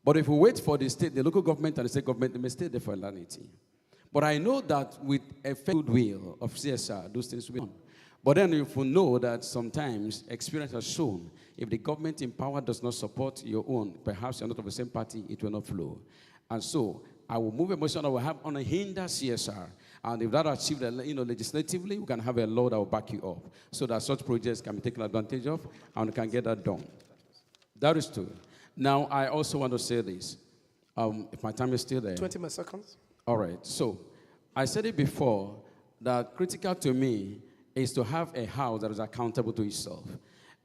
But if we wait for the state, the local government and the state government, they may stay there for eternity. But I know that with a goodwill of CSR, those things will be done. But then if we know that sometimes experience has shown, if the government in power does not support your own, perhaps you're not of the same party, it will not flow. And so I will move a motion that will have unhindered CSR. And if that is achieved, legislatively, we can have a law that will back you up so that such projects can be taken advantage of and we can get that done. That is true. Now, I also want to say this. If my time is still there. 20 more seconds. All right. So I said it before that critical to me is to have a house that is accountable to itself.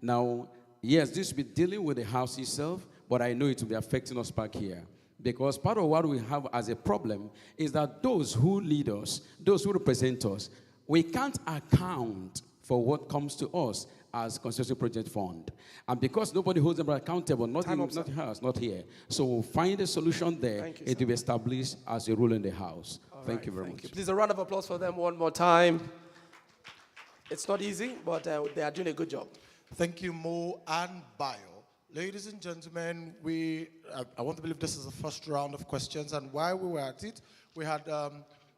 Now, yes, this will be dealing with the house itself, but I know it will be affecting us back here. Because part of what we have as a problem is that those who lead us, those who represent us, we can't account for what comes to us as Constituency Project Fund. And because nobody holds them accountable, not in the house, not here. So we'll find a solution there. It will be established as a rule in the house. Thank you very much. Please, a round of applause for them one more time. It's not easy, but they are doing a good job. Thank you, Mo and Bio. Ladies and gentlemen, I want to believe this is the first round of questions, and while we were at it, we had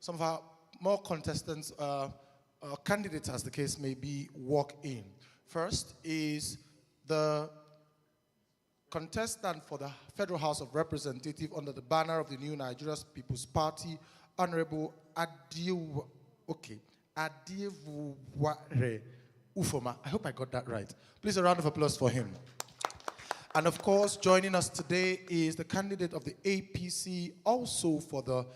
some of our more contestants, candidates as the case may be, walk in. First is the contestant for the Federal House of Representatives under the banner of the New Nigeria People's Party, Honorable Adevuware Ufoma. I hope I got that right. Please, a round of applause for him. And of course, joining us today is the candidate of the APC, also for the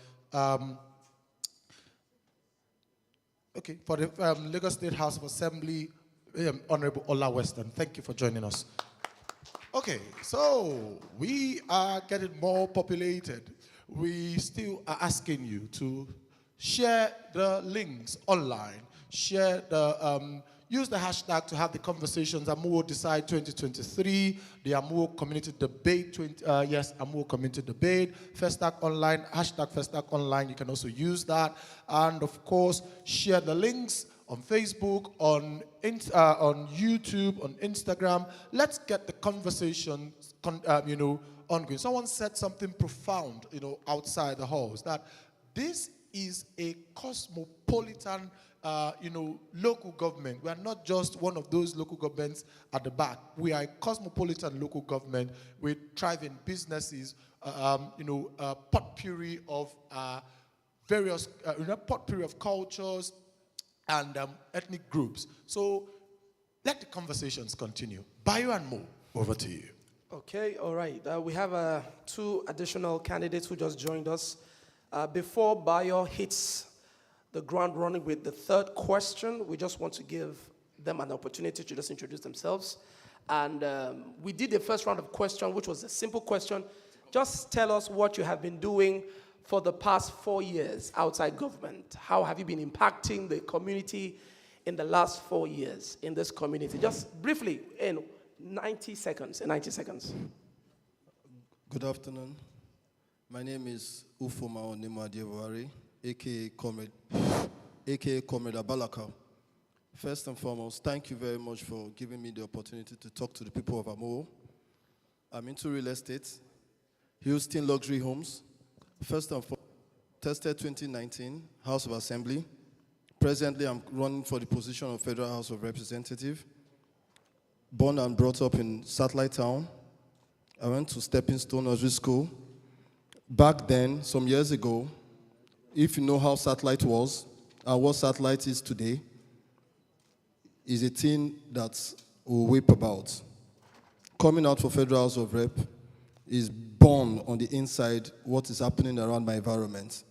Lagos State House of Assembly, Honorable Ola Western. Thank you for joining us. Okay, so we are getting more populated. We still are asking you to share the links online, share the use the hashtag to have the conversations. Amuwo Decide 2023, the Amuwo Community Debate, Amuwo Community Debate, Festac Online, hashtag Festac Online. You can also use that. And of course, share the links on Facebook, on YouTube, on Instagram. Let's get the conversation, ongoing. Someone said something profound, outside the halls, that this is a cosmopolitan local government. We are not just one of those local governments at the back. We are a cosmopolitan local government with thriving businesses, potpourri of various, potpourri of cultures and ethnic groups. So let the conversations continue. Bayo and Mo, over to you. Okay, all right. We have 2 additional candidates who just joined us. Before Bayo hits the ground running with the 3rd question, we just want to give them an opportunity to just introduce themselves. And we did the first round of questions, which was a simple question. Just tell us what you have been doing for the past 4 years outside government. How have you been impacting the community in the last 4 years in this community? Just briefly, in 90 seconds. Good afternoon. My name is Ufoma Adevuware, aka Comrade Abalaka. First and foremost, thank you very much for giving me the opportunity to talk to the people of Amuwo. I'm into real estate, Houston luxury homes. First and foremost, tested 2019, House of Assembly. Presently, I'm running for the position of Federal House of Representatives. Born and brought up in Satellite Town. I went to Stepping Stone Nursery School. Back then, some years ago, if you know how Satellite was and what Satellite is today, is a thing that we'll weep about. Coming out for Federal House of Rep is born on the inside what is happening around my environment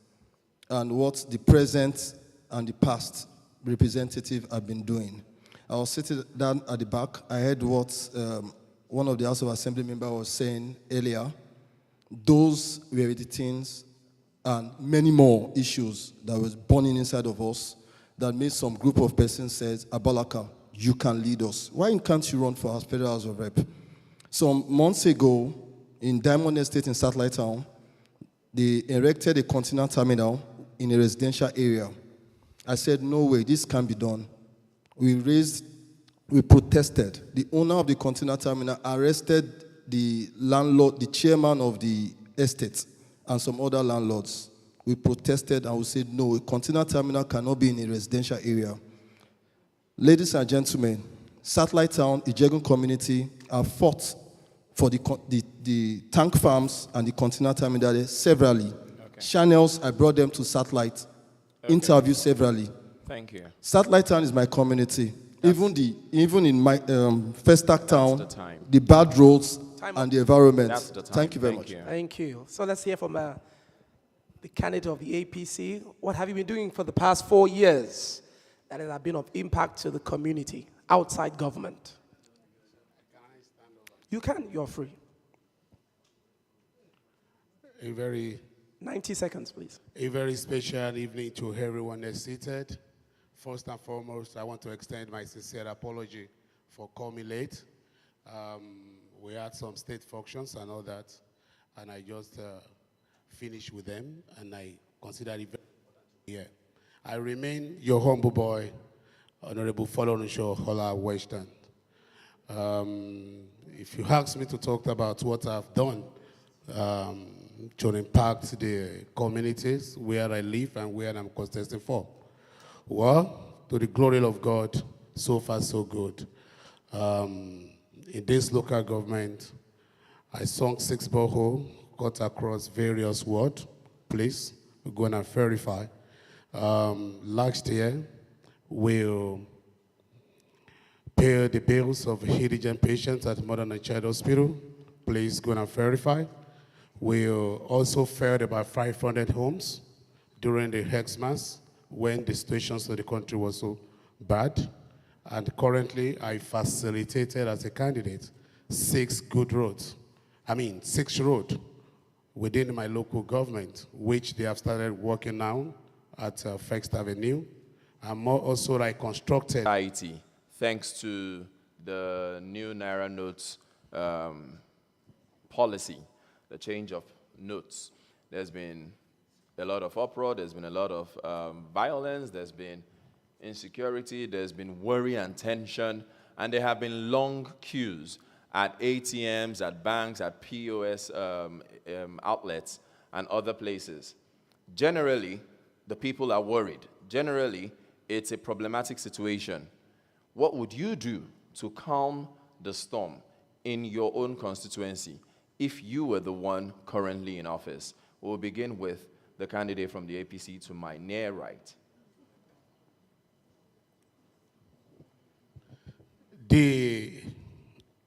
and what the present and the past representative have been doing. I was sitting down at the back. I heard what one of the House of Assembly members was saying earlier. Those were the things and many more issues that was burning inside of us that made some group of persons say, Abalaka, you can lead us. Why can't you run for our Federal House of Rep? Some months ago, in Diamond Estate in Satellite Town, they erected a container terminal in a residential area. I said, no way, this can't be done. We protested. The owner of the container terminal arrested the landlord, the chairman of the estate, and some other landlords, we protested and we said, no, a container terminal cannot be in a residential area. Ladies and gentlemen, Satellite Town, Ijegun community have fought for the tank farms and the container terminal severally. Okay. Channels, I brought them to Satellite, interviewed severally. Thank you. Satellite Town is my community. Even in my Festac Town, the bad roads and the environment. Thank you very much. Thank you. So let's hear from the candidate of the APC. What have you been doing for the past 4 years that has been of impact to the community outside government? You can. You're free. A very 90 seconds, please. A very special evening to everyone that's seated. First and foremost, I want to extend my sincere apology for coming late. We had some state functions and all that, and I just finished with them, and I consider it very important to be here. I remain your humble boy, Honorable Folorunsho Hola Western. If you ask me to talk about what I've done to impact the communities where I live and where I'm contesting for, well, to the glory of God, so far so good. In this local government, I sunk 6 boreholes, got across various wards. Please, we're going to verify. Last year, we'll pay the bills of indigent patients at Modern and Child Hospital. Please go and verify. We'll also fed about 500 homes during the Xmas when the situations of the country was so bad. And currently, I facilitated as a candidate 6 roads within my local government, which they have started working now at First Avenue. And more also, I constructed IT, thanks to the new Naira notes policy, the change of notes. There's been a lot of uproar, there's been a lot of violence, there's been insecurity, there's been worry and tension, and there have been long queues at ATMs, at banks, at POS outlets, and other places. Generally, the people are worried. Generally, it's a problematic situation. What would you do to calm the storm in your own constituency if you were the one currently in office? We'll begin with the candidate from the APC to my near right. The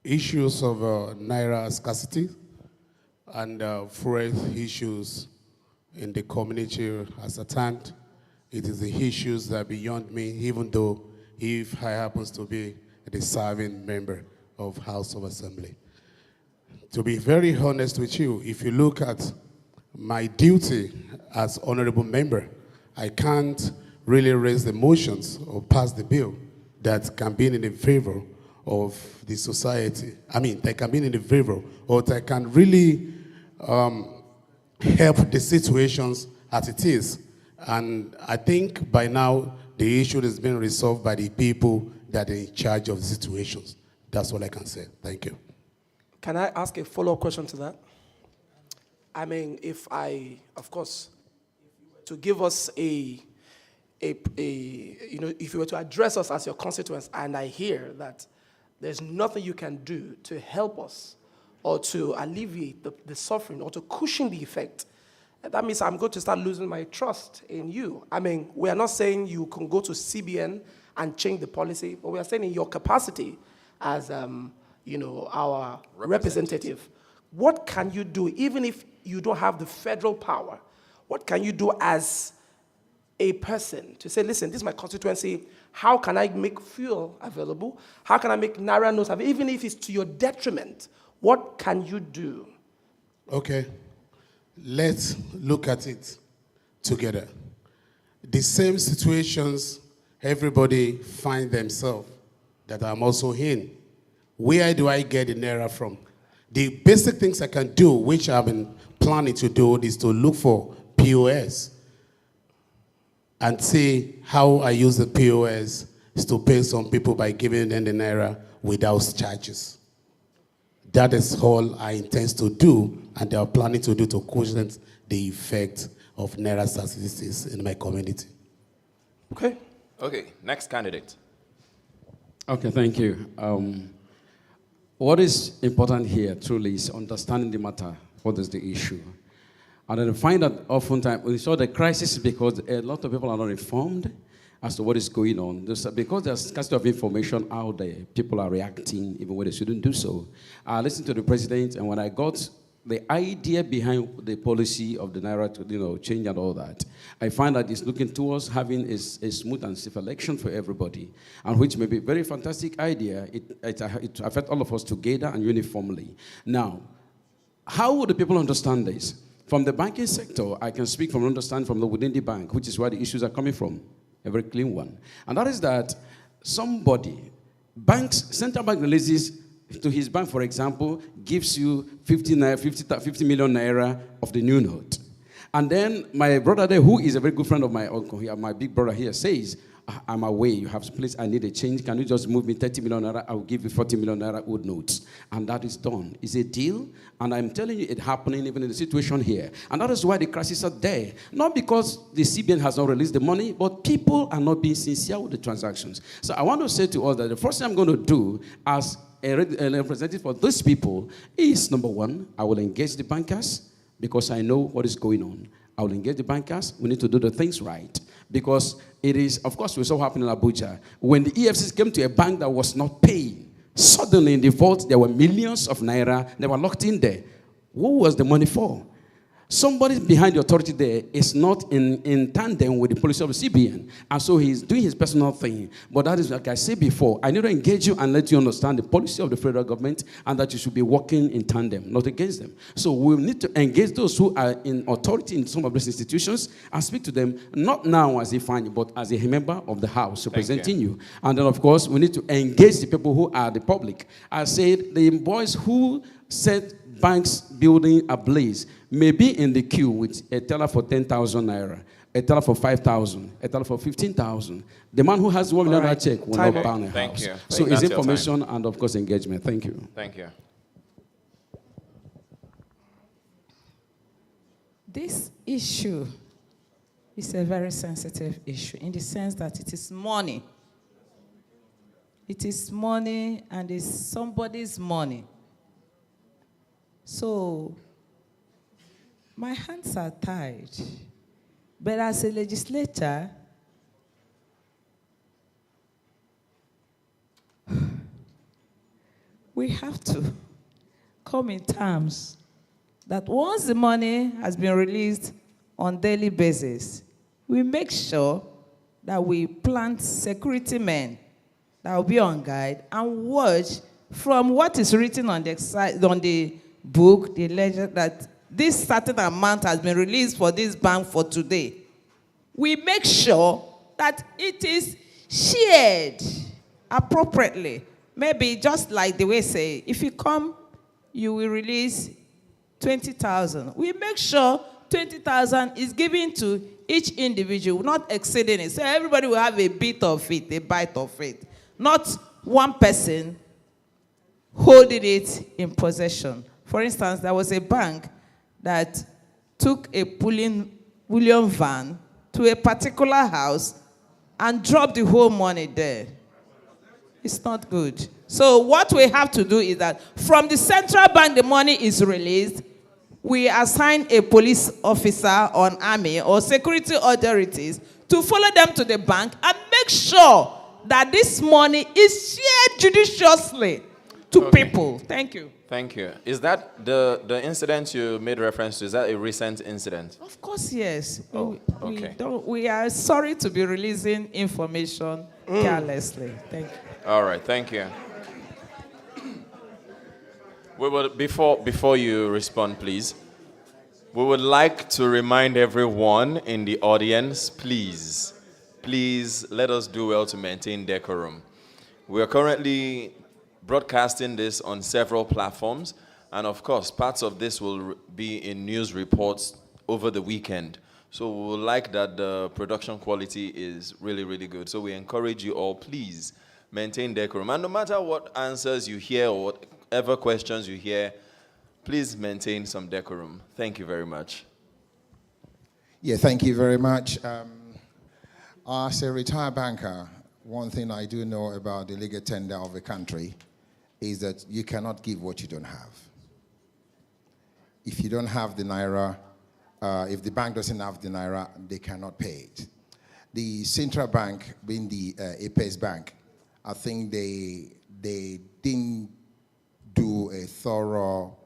issues of Naira scarcity and fuel issues in the community as at hand, it is the issues that are beyond me, even though if I happen to be the serving member of House of Assembly. To be very honest with you, if you look at my duty as honorable member, I can't really raise the motions or pass the bill that can be in the favor of the society. I mean, that can be in the favor, or that can really help the situations as it is. And I think by now, the issue is being resolved by the people that are in charge of the situations. That's all I can say. Thank you. Can I ask a follow-up question to that? I mean, if I, of course, to give us if you were to address us as your constituents, and I hear that there's nothing you can do to help us or to alleviate the suffering or to cushion the effect, that means I'm going to start losing my trust in you. I mean, we are not saying you can go to CBN and change the policy, but we are saying in your capacity as, our representative, what can you do, even if you don't have the federal power? What can you do as a person to say, listen, this is my constituency. How can I make fuel available? How can I make Naira notes available? Even if it's to your detriment, what can you do? Okay. Let's look at it together. The same situations everybody find themselves that I'm also in. Where do I get the Naira from? The basic things I can do, which I've been planning to do, is to look for POS and see how I use the POS is to pay some people by giving them the Naira without charges. That is all I intend to do, and they are planning to do to cushion the effect of Naira statistics in my community. Okay. Okay, next candidate. Okay, thank you. What is important here truly is understanding the matter. What is the issue? And then I find that oftentimes we saw the crisis because a lot of people are not informed as to what is going on. Because there's scarcity of information out there, people are reacting even when they shouldn't do so. I listened to the president, and when I got the idea behind the policy of the Naira to change and all that, I find that it's looking towards having a smooth and safe election for everybody, and which may be a very fantastic idea. It affects all of us together and uniformly. Now, how would the people understand this? From the banking sector, I can speak from understanding from within the bank, which is where the issues are coming from, a very clean one. And that is that central bank releases to his bank, for example, gives you 50 million naira of the new note. And then my brother there, who is a very good friend of my uncle here, my big brother here, says, I'm away, you have please, I need a change. Can you just move me 30 million naira? I will give you 40 million naira old notes. And that is done. It's a deal. And I'm telling you, it's happening even in the situation here. And that is why the crises are there. Not because the CBN has not released the money, but people are not being sincere with the transactions. So I want to say to us that the first thing I'm going to do as a representative for these people is, number one, I will engage the bankers because I know what is going on. I will engage the bankers. We need to do the things right. Because it is, of course, we saw what happened in Abuja. When the EFCs came to a bank that was not paying, suddenly in the vault, there were millions of naira. They were locked in there. What was the money for? Somebody behind the authority there is not in tandem with the policy of the CBN. And so he's doing his personal thing. But that is, like I said before, I need to engage you and let you understand the policy of the federal government and that you should be working in tandem, not against them. So we need to engage those who are in authority in some of these institutions and speak to them, not now as a fan, but as a member of the House representing you. And then, of course, we need to engage the people who are the public. I said the boys who set banks building ablaze may be in the queue with a teller for 10,000 naira, a teller for 5,000, a teller for 15,000. The man who has 1 million check will not burn a house. Thank you. So it's information and, of course, engagement. Thank you. Thank you. This issue is a very sensitive issue in the sense that it is money. It is money and it's somebody's money. So, my hands are tied. But as a legislator, we have to come in terms that once the money has been released on daily basis, we make sure that we plant security men that will be on guide and watch from what is written on the book, the ledger, that this certain amount has been released for this bank for today. We make sure that it is shared appropriately. Maybe just like the way say, if you come, you will release 20,000. We make sure 20,000 is given to each individual, not exceeding it. So everybody will have a bit of it, a bite of it. Not one person holding it in possession. For instance, there was a bank that took a bullion van to a particular house and dropped the whole money there. It's not good. So what we have to do is that from the central bank, the money is released. We assign a police officer or army or security authorities to follow them to the bank and make sure that this money is shared judiciously to people. Thank you. Thank you. Is that the incident you made reference to? Is that a recent incident? Of course, yes. Oh, okay. We are sorry to be releasing information carelessly. Thank you. All right. Thank you. We will, before you respond, please, we would like to remind everyone in the audience, please let us do well to maintain decorum. We are currently broadcasting this on several platforms, and of course, parts of this will be in news reports over the weekend. So we would like that the production quality is really, really good. So we encourage you all, please maintain decorum. And no matter what answers you hear or what whatever questions you hear, please maintain some decorum. Thank you very much. Yeah, thank you very much. As a retired banker, one thing I do know about the legal tender of a country is that you cannot give what you don't have. If you don't have the naira, if the bank doesn't have the naira, they cannot pay it. The central bank, being the Apex Bank, I think they didn't do a thorough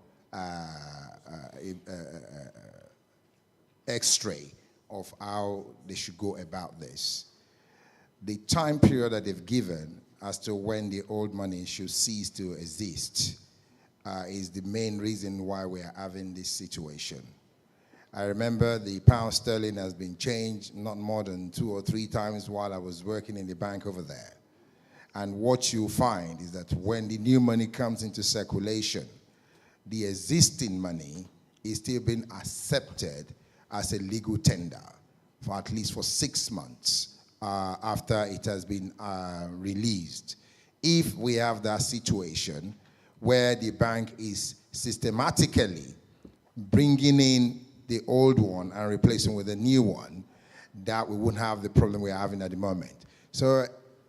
X-ray of how they should go about this. The time period that they've given as to when the old money should cease to exist is the main reason why we are having this situation. I remember the pound sterling has been changed not more than 2 or 3 times while I was working in the bank over there. And what you find is that when the new money comes into circulation, the existing money is still being accepted as a legal tender for at least for 6 months after it has been released. If we have that situation where the bank is systematically bringing in the old one and replacing with a new one, that we wouldn't have the problem we're having at the moment. So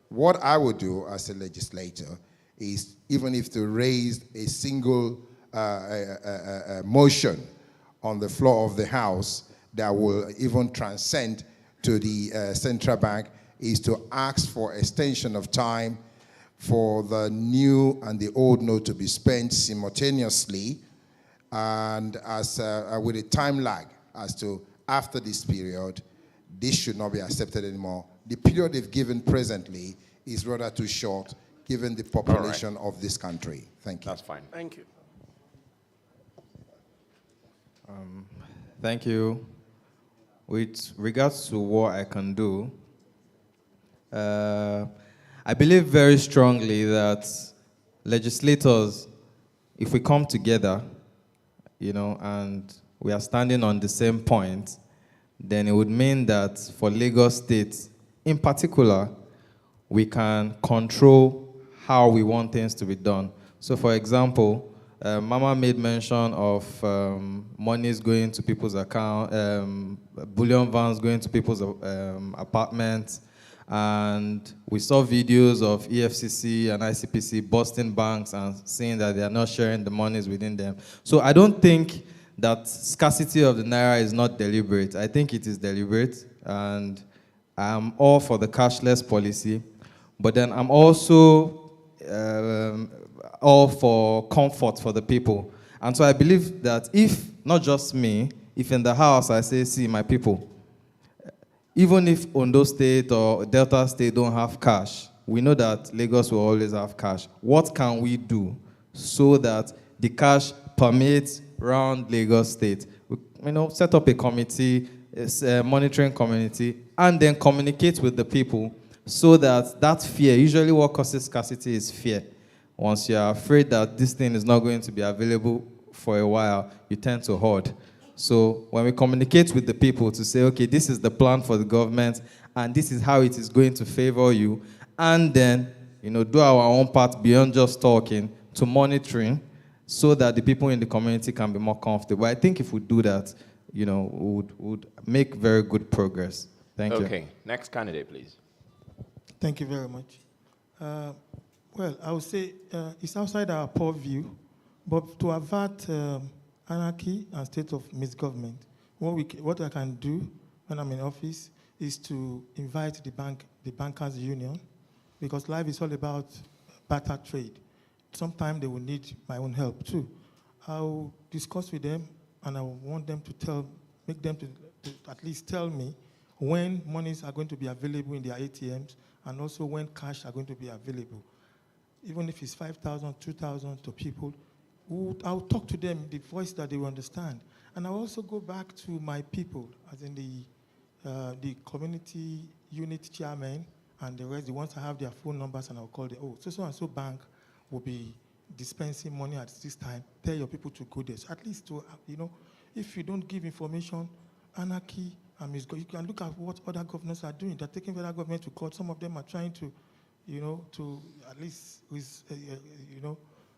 what I would do as a legislator is, even if to raise a single motion on the floor of the House that will even transcend to the central bank, is to ask for extension of time for the new and the old note to be spent simultaneously, and as with a time lag as to after this period, this should not be accepted anymore. The period they've given presently is rather too short given the population of this country. Thank you. That's fine. Thank you. Thank you. With regards to what I can do, I believe very strongly that legislators, if we come together, and we are standing on the same point, then it would mean that for Lagos State, in particular, we can control how we want things to be done. So, for example, Mama made mention of monies going to people's account, bullion vans going to people's apartments, and we saw videos of EFCC and ICPC busting banks and saying that they are not sharing the monies within them. So I don't think that scarcity of the naira is not deliberate. I think it is deliberate, and I'm all for the cashless policy, but then I'm also all for comfort for the people. And so I believe that if, not just me, if in the House I say, see, my people, even if Ondo State or Delta State don't have cash, we know that Lagos will always have cash. What can we do so that the cash permeates around Lagos State? We, set up a committee, a monitoring community, and then communicate with the people so that that fear, usually what causes scarcity is fear. Once you're afraid that this thing is not going to be available for a while, you tend to hoard. So when we communicate with the people to say, okay, this is the plan for the government, and this is how it is going to favor you, and then, do our own part beyond just talking to monitoring so that the people in the community can be more comfortable. I think if we do that, we would make very good progress. Thank you. Okay, next candidate, please. Thank you very much. Well, I would say it's outside our purview, but to avert anarchy and state of misgovernment, what I can do when I'm in office is to invite the bankers union, because life is all about barter trade. Sometimes they will need my own help too. I'll discuss with them, and I want them to make them to at least tell me when monies are going to be available in their ATMs, and also when cash are going to be available. Even if it's 5,000, 2,000 to people, I'll talk to them the voice that they will understand. And I'll also go back to my people, as in the community unit chairman and the rest, the ones that have their phone numbers, and I'll call them, so-and-so bank will be dispensing money at this time. Tell your people to go there. So at least to, if you don't give information, anarchy, you can look at what other governors are doing. They're taking federal government to court. Some of them are trying to, to at least,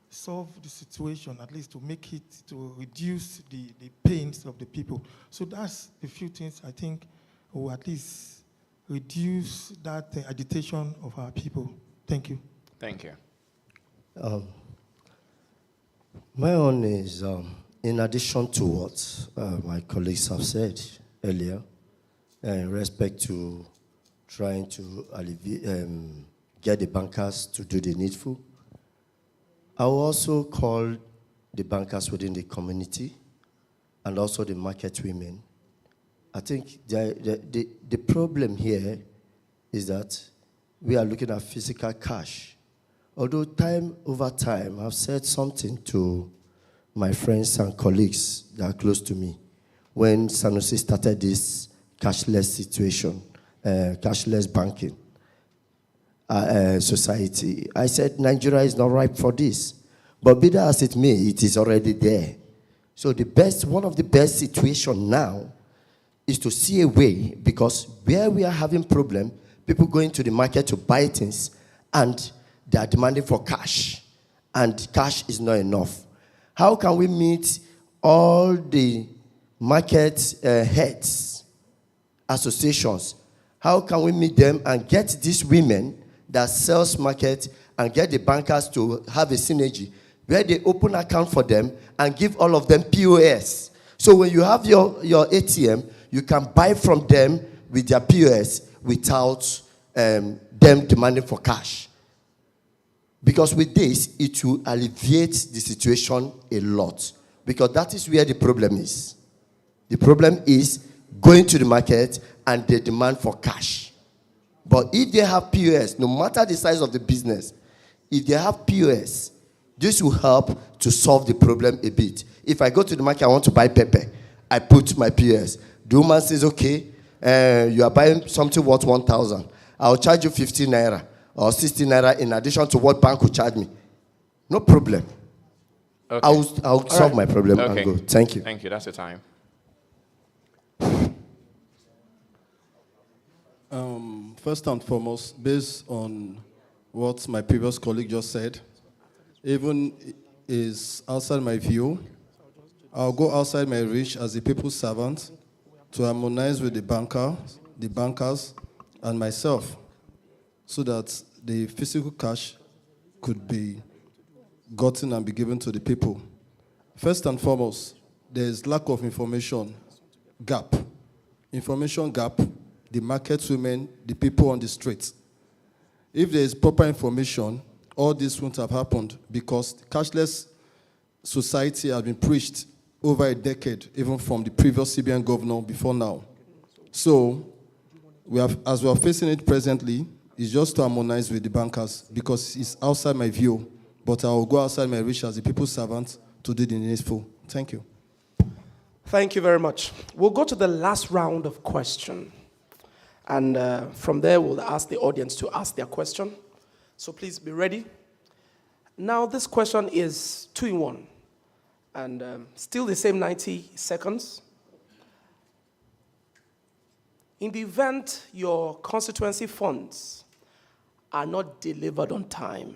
solve the situation, at least to make it, to reduce the pains of the people. So that's the few things I think will at least reduce that agitation of our people. Thank you. Thank you. My own is, in addition to what my colleagues have said earlier, in respect to trying to get the bankers to do the needful, I will also call the bankers within the community and also the market women. I think the problem here is that we are looking at physical cash. Although over time, I've said something to my friends and colleagues that are close to me when Sanusi started this cashless situation, cashless banking society. I said Nigeria is not ripe for this. But be that as it may, it is already there. So one of the best situations now is to see a way, because where we are having problem, people going to the market to buy things and they are demanding for cash, and cash is not enough. How can we meet all the market heads, associations? How can we meet them and get these women that sells market and get the bankers to have a synergy where they open account for them and give all of them POS? So when you have your ATM, you can buy from them with their POS without them demanding for cash. Because with this, it will alleviate the situation a lot. Because that is where the problem is. The problem is going to the market and they demand for cash. But if they have POS, no matter the size of the business, if they have POS, this will help to solve the problem a bit. If I go to the market, I want to buy pepper, I put my POS. The woman says, okay, you are buying something worth 1,000. I'll charge you 15 naira or 60 naira in addition to what bank will charge me. No problem. Okay. I'll solve my problem and go. Thank you. Thank you. That's your time. First and foremost, based on what my previous colleague just said, even is outside my view, I'll go outside my reach as a people's servant to harmonize with the bankers, and myself, so that the physical cash could be gotten and be given to the people. First and foremost, there is lack of information gap. Information gap, the market women, the people on the streets. If there is proper information, all this wouldn't have happened, because the cashless society has been preached over a decade, even from the previous CBN governor before now. So, as we are facing it presently, it's just to harmonize with the bankers, because it's outside my view, but I will go outside my reach as a people's servant to do the needful. Thank you. Thank you very much. We'll go to the last round of question. And from there, we'll ask the audience to ask their question. So please be ready. Now, this question is 2-in-1. And still the same 90 seconds. In the event your constituency funds are not delivered on time,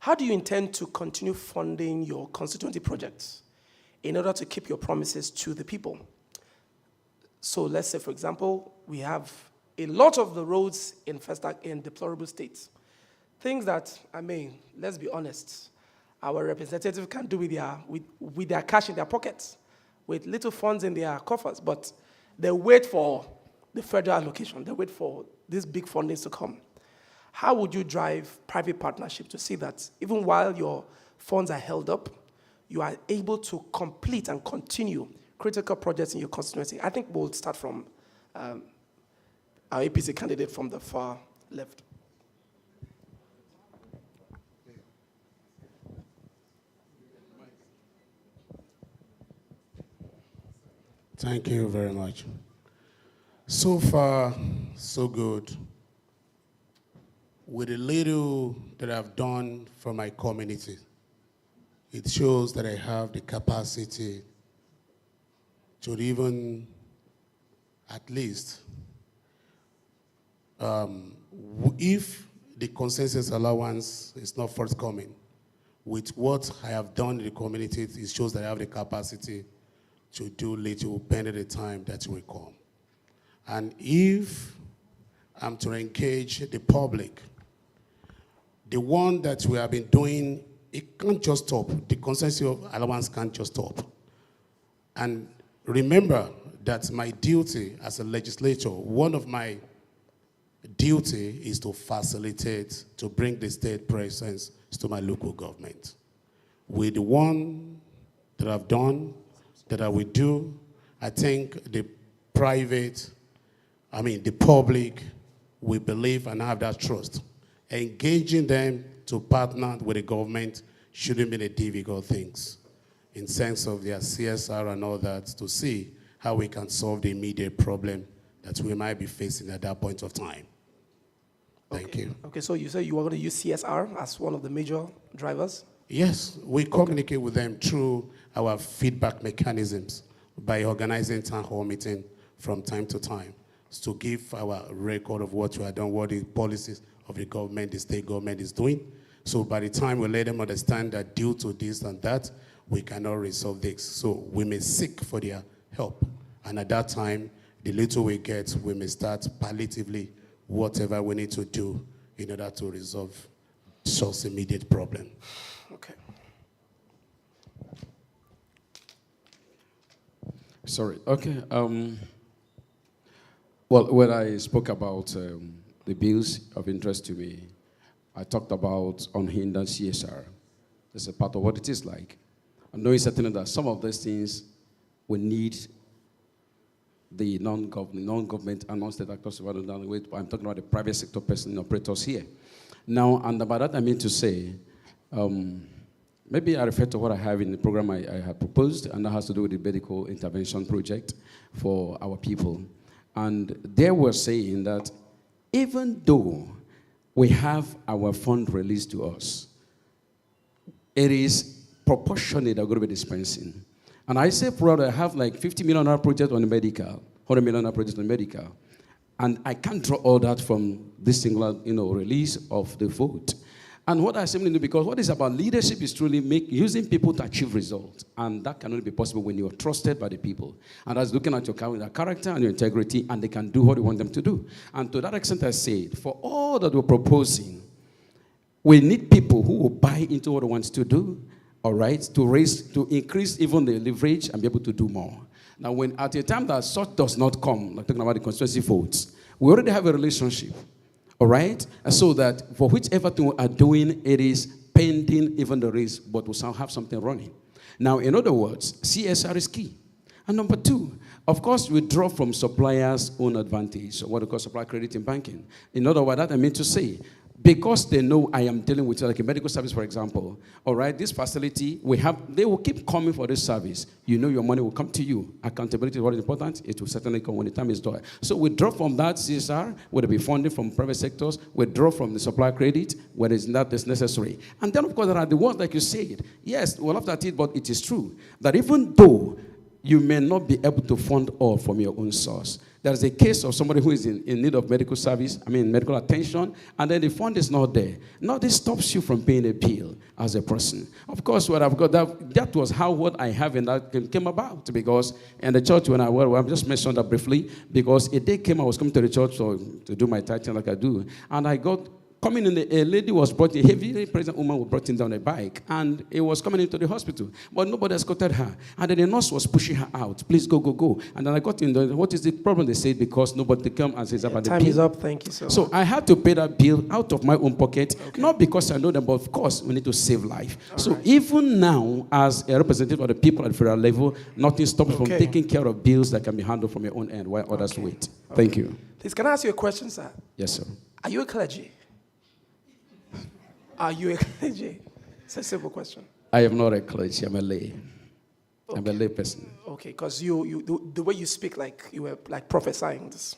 how do you intend to continue funding your constituency projects in order to keep your promises to the people? So let's say, for example, we have a lot of the roads in deplorable states. Things that, let's be honest, our representatives can do with their cash in their pockets, with little funds in their coffers, but they wait for the federal allocation. They wait for these big fundings to come. How would you drive private partnership to see that even while your funds are held up, you are able to complete and continue critical projects in your constituency? I think we'll start from our APC candidate from the far left. Thank you very much. So far, so good. With the little that I've done for my community, it shows that I have the capacity to even, at least, if the consensus allowance is not forthcoming, with what I have done in the community, it shows that I have the capacity to do little pending the time that will come. And if I'm to engage the public, the one that we have been doing, it can't just stop. The consensus of allowance can't just stop. And remember that my duty as a legislator, one of my duty is to facilitate, to bring the state presence to my local government. With the one that I've done, that I will do, I think the public will believe and have that trust. Engaging them to partner with the government shouldn't be the difficult things in sense of their CSR and all that, to see how we can solve the immediate problem that we might be facing at that point of time. Thank you. Okay, so you say you are going to use CSR as one of the major drivers? Yes, we communicate with them through our feedback mechanisms by organizing town hall meeting from time to time to give our record of what we have done, what the policies of the government, the state government is doing. So by the time we let them understand that due to this and that, we cannot resolve this. So we may seek for their help. And at that time, the little we get, we may start palliatively whatever we need to do in order to resolve such immediate problem. Okay. Sorry. Okay. Well, when I spoke about the bills of interest to me, I talked about unhindered CSR. That's a part of what it is like. I know certainly that some of these things we need the non-government and non-state actors to run down with. I'm talking about the private sector person operators here. Now, and by that I mean to say, maybe I refer to what I have in the program I have proposed, and that has to do with the medical intervention project for our people. And they were saying that even though we have our fund released to us, it is proportionate that we're going to be dispensing. And I say, brother, I have like $50 million project on the medical, $100 million project on medical, and I can't draw all that from this singular, release of the vote. And what I simply do, because what is about leadership is truly using people to achieve results. And that can only be possible when you are trusted by the people. And that's looking at your character and your integrity, and they can do what you want them to do. And to that extent, I said, for all that we're proposing, we need people who will buy into what we want to do, all right, to increase even the leverage and be able to do more. Now, when at a time that such does not come, like talking about the constituency votes, we already have a relationship. All right? And so that for whichever thing we are doing, it is pending even the race, but we shall have something running. Now, in other words, CSR is key. And number two, of course, we draw from suppliers' own advantage, or what we call supply credit in banking. In other words, that I mean to say, because they know I am dealing with like a medical service, for example, all right, this facility, they will keep coming for this service. You know your money will come to you. Accountability is very important. It will certainly come when the time is done. So we draw from that CSR, whether it be funding from private sectors, we draw from the supply credit, where that is necessary. And then, of course, there are the ones, like you said. Yes, we laughed at it, but it is true that even though you may not be able to fund all from your own source, there is a case of somebody who is in need of medical service, medical attention, and then the fund is not there. Now, this stops you from paying a bill as a person. Of course, what I've got, that was how what I have in that came about, because in the church when I just mentioned that briefly, because a day came, I was coming to the church to do my tithing like I do, and I got coming in, a lady was brought, a heavily pregnant woman was brought in down a bike, and it was coming into the hospital, but nobody escorted her. And then the nurse was pushing her out. Please go, go, go. And then I got in there. What is the problem? They said, because nobody came and says about the bill. Time is up. Thank you so much. So I had to pay that bill out of my own pocket, not because I know them, but of course we need to save life. So even now, as a representative of the people at the federal level, nothing stops from taking care of bills that can be handled from your own end while others wait. Thank you. Please, can I ask you a question, sir? Yes, sir. Are you a clergy? Are you a clergy? It's a simple question. I am not a clergy. I'm a lay. Okay. I'm a lay person. Okay, because the way you speak, like you were like prophesying this.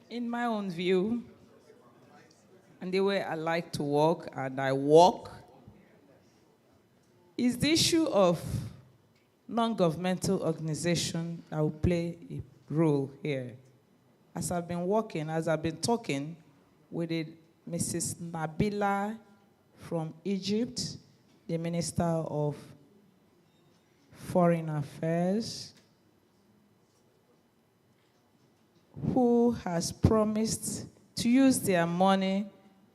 In my own view, and the way I like to walk, and I walk, is the issue of non-governmental organization that will play a role here. As I've been walking, as I've been talking, with Mrs. Nabila from Egypt, the Minister of Foreign Affairs, who has promised to use their money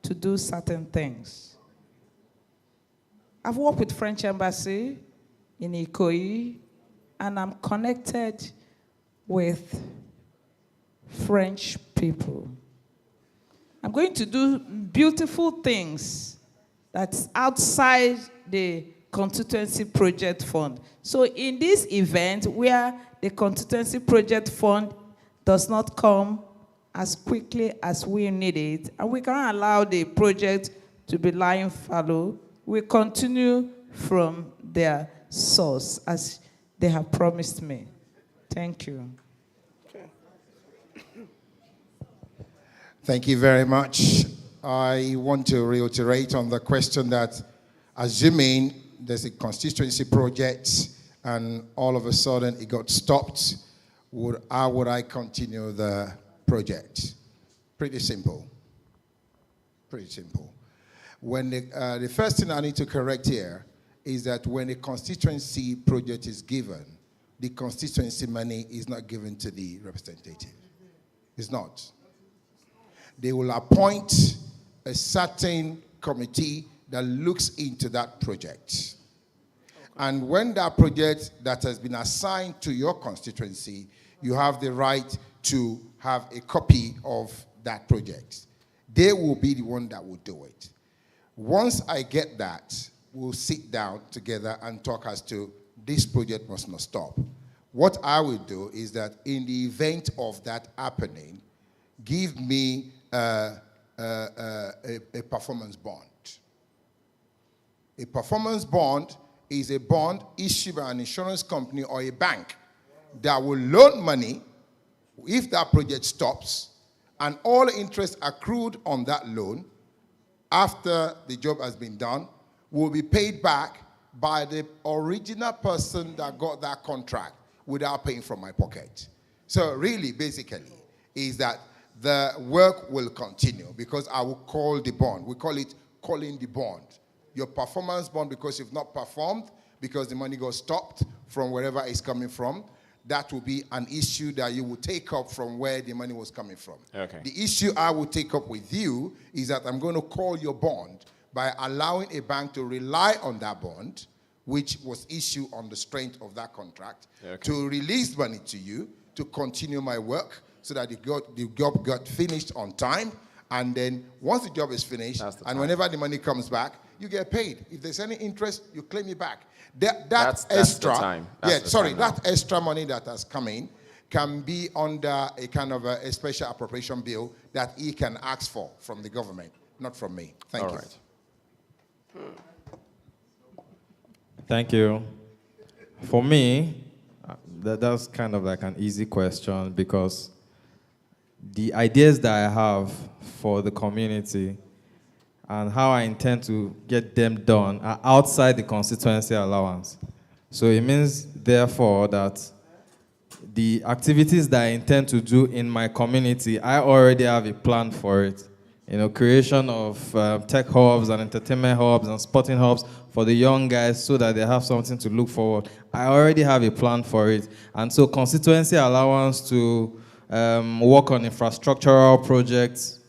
to do certain things. I've worked with French Embassy in Ikoyi, and I'm connected with French people. I'm going to do beautiful things that's outside the constituency project fund. So in this event, where the constituency project fund does not come as quickly as we need it, and we can't allow the project to be lying fallow, we continue from their source as they have promised me. Thank you. Thank you very much. I want to reiterate on the question that, assuming there's a constituency project and all of a sudden it got stopped, how would I continue the project? Pretty simple. Pretty simple. When the first thing I need to correct here is that when a constituency project is given, the constituency money is not given to the representative. It's not. They will appoint a certain committee that looks into that project. And when that project that has been assigned to your constituency, you have the right to have a copy of that project. They will be the one that will do it. Once I get that, we'll sit down together and talk as to this project must not stop. What I will do is that in the event of that happening, give me a performance bond. A performance bond is a bond issued by an insurance company or a bank that will loan money if that project stops, and all interest accrued on that loan after the job has been done will be paid back by the original person that got that contract without paying from my pocket. So really, basically, is that the work will continue because I will call the bond. We call it calling the bond. Your performance bond, because you've not performed, because the money got stopped from wherever it's coming from, that will be an issue that you will take up from where the money was coming from. Okay. The issue I will take up with you is that I'm going to call your bond by allowing a bank to rely on that bond, which was issued on the strength of that contract, to release money to you to continue my work so that the job got finished on time. And then once the job is finished, and whenever the money comes back, you get paid. If there's any interest, you claim it back. That's extra. The time. That extra money that has come in can be under a kind of a special appropriation bill that he can ask for from the government, not from me. Thank you. Right. Thank you. For me, that's kind of like an easy question because the ideas that I have for the community and how I intend to get them done are outside the constituency allowance. So it means, therefore, that the activities that I intend to do in my community, I already have a plan for it. Creation of tech hubs and entertainment hubs and sporting hubs for the young guys so that they have something to look forward. I already have a plan for it. And so constituency allowance to work on infrastructural projects,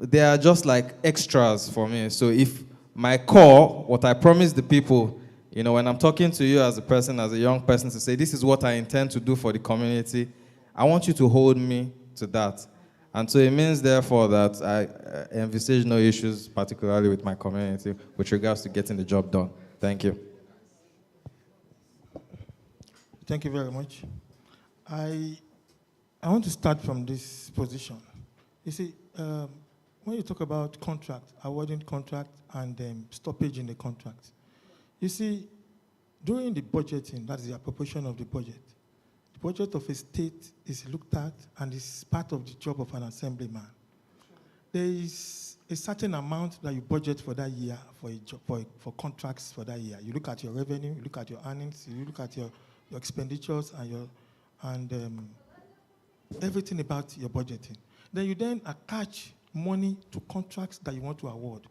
they are just like extras for me. So if my core, what I promise the people, when I'm talking to you as a person, as a young person, to say, this is what I intend to do for the community, I want you to hold me to that. And so it means, therefore, that I envisage no issues, particularly with my community, with regards to getting the job done. Thank you. Thank you very much. I want to start from this position. You see, when you talk about contract, awarding contract, and stoppage in the contract, you see, during the budgeting, that's the appropriation of the budget of a state is looked at and is part of the job of an assemblyman. There is a certain amount that you budget for that year for contracts for that year. You look at your revenue, you look at your earnings, you look at your expenditures and everything about your budgeting. Then you then attach money to contracts that you want to award.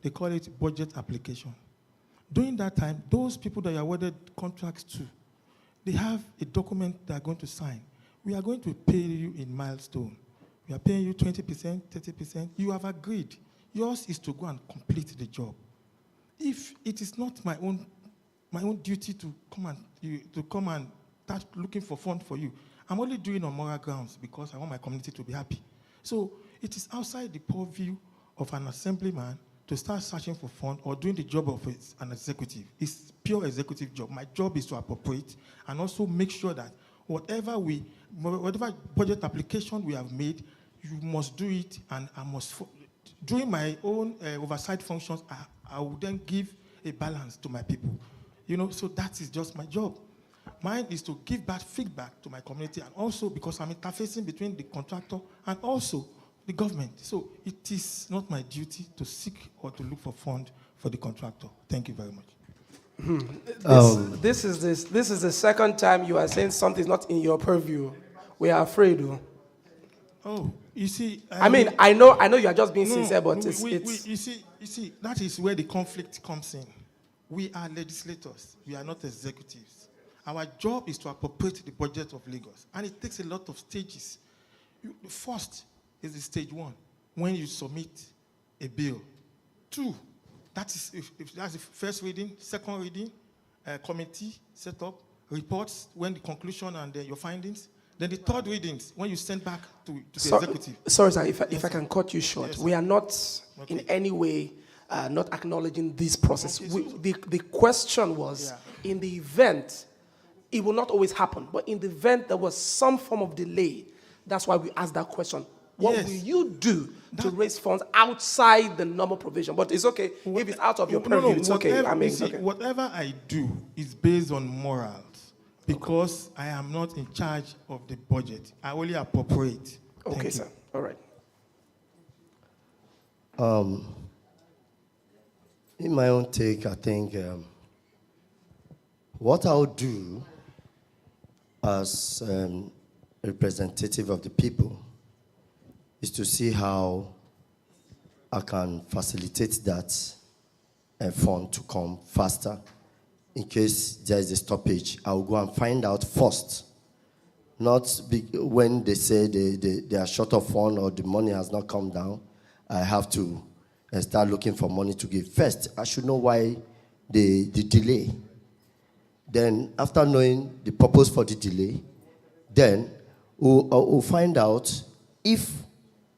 They call it budget application. During that time, those people that you awarded contracts to, they have a document they are going to sign. We are going to pay you in milestone. We are paying you 20%, 30%. You have agreed. Yours is to go and complete the job. If it is not my own duty to come and start looking for funds for you, I'm only doing it on moral grounds because I want my community to be happy. So it is outside the purview of an assemblyman to start searching for funds or doing the job of an executive. It's pure executive job. My job is to appropriate and also make sure that whatever budget application we have made, you must do it, and I must, during my own oversight functions, I will then give a balance to my people. So that is just my job. Mine is to give back feedback to my community, and also because I'm interfacing between the contractor and also the government. So it is not my duty to seek or to look for funds for the contractor. Thank you very much. This is the second time you are saying something is not in your purview. We are afraid. Oh, you see. I know you are just being sincere, but it's. You see, that is where the conflict comes in. We are legislators. We are not executives. Our job is to appropriate the budget of Lagos, and it takes a lot of stages. The first is the stage one, when you submit a bill. 2, that's the first reading. Second reading, committee set up, reports, when the conclusion and your findings. Then the third readings, when you send back to the executive. Sorry, sir, if I can cut you short. Yes, we are not in any way not acknowledging this process. The question was, in the event, it will not always happen, but in the event there was some form of delay, that's why we asked that question. What will you do to raise funds outside the normal provision? But it's okay. If it's out of your purview, it's okay. Whatever I do is based on morals, because I am not in charge of the budget. I only appropriate. Okay, sir. All right. In my own take, I think what I'll do as representative of the people is to see how I can facilitate that fund to come faster. In case there is a stoppage, I will go and find out first. Not when they say they are short of fund or the money has not come down, I have to start looking for money to give. First, I should know why the delay. Then, after knowing the purpose for the delay, then we'll find out if,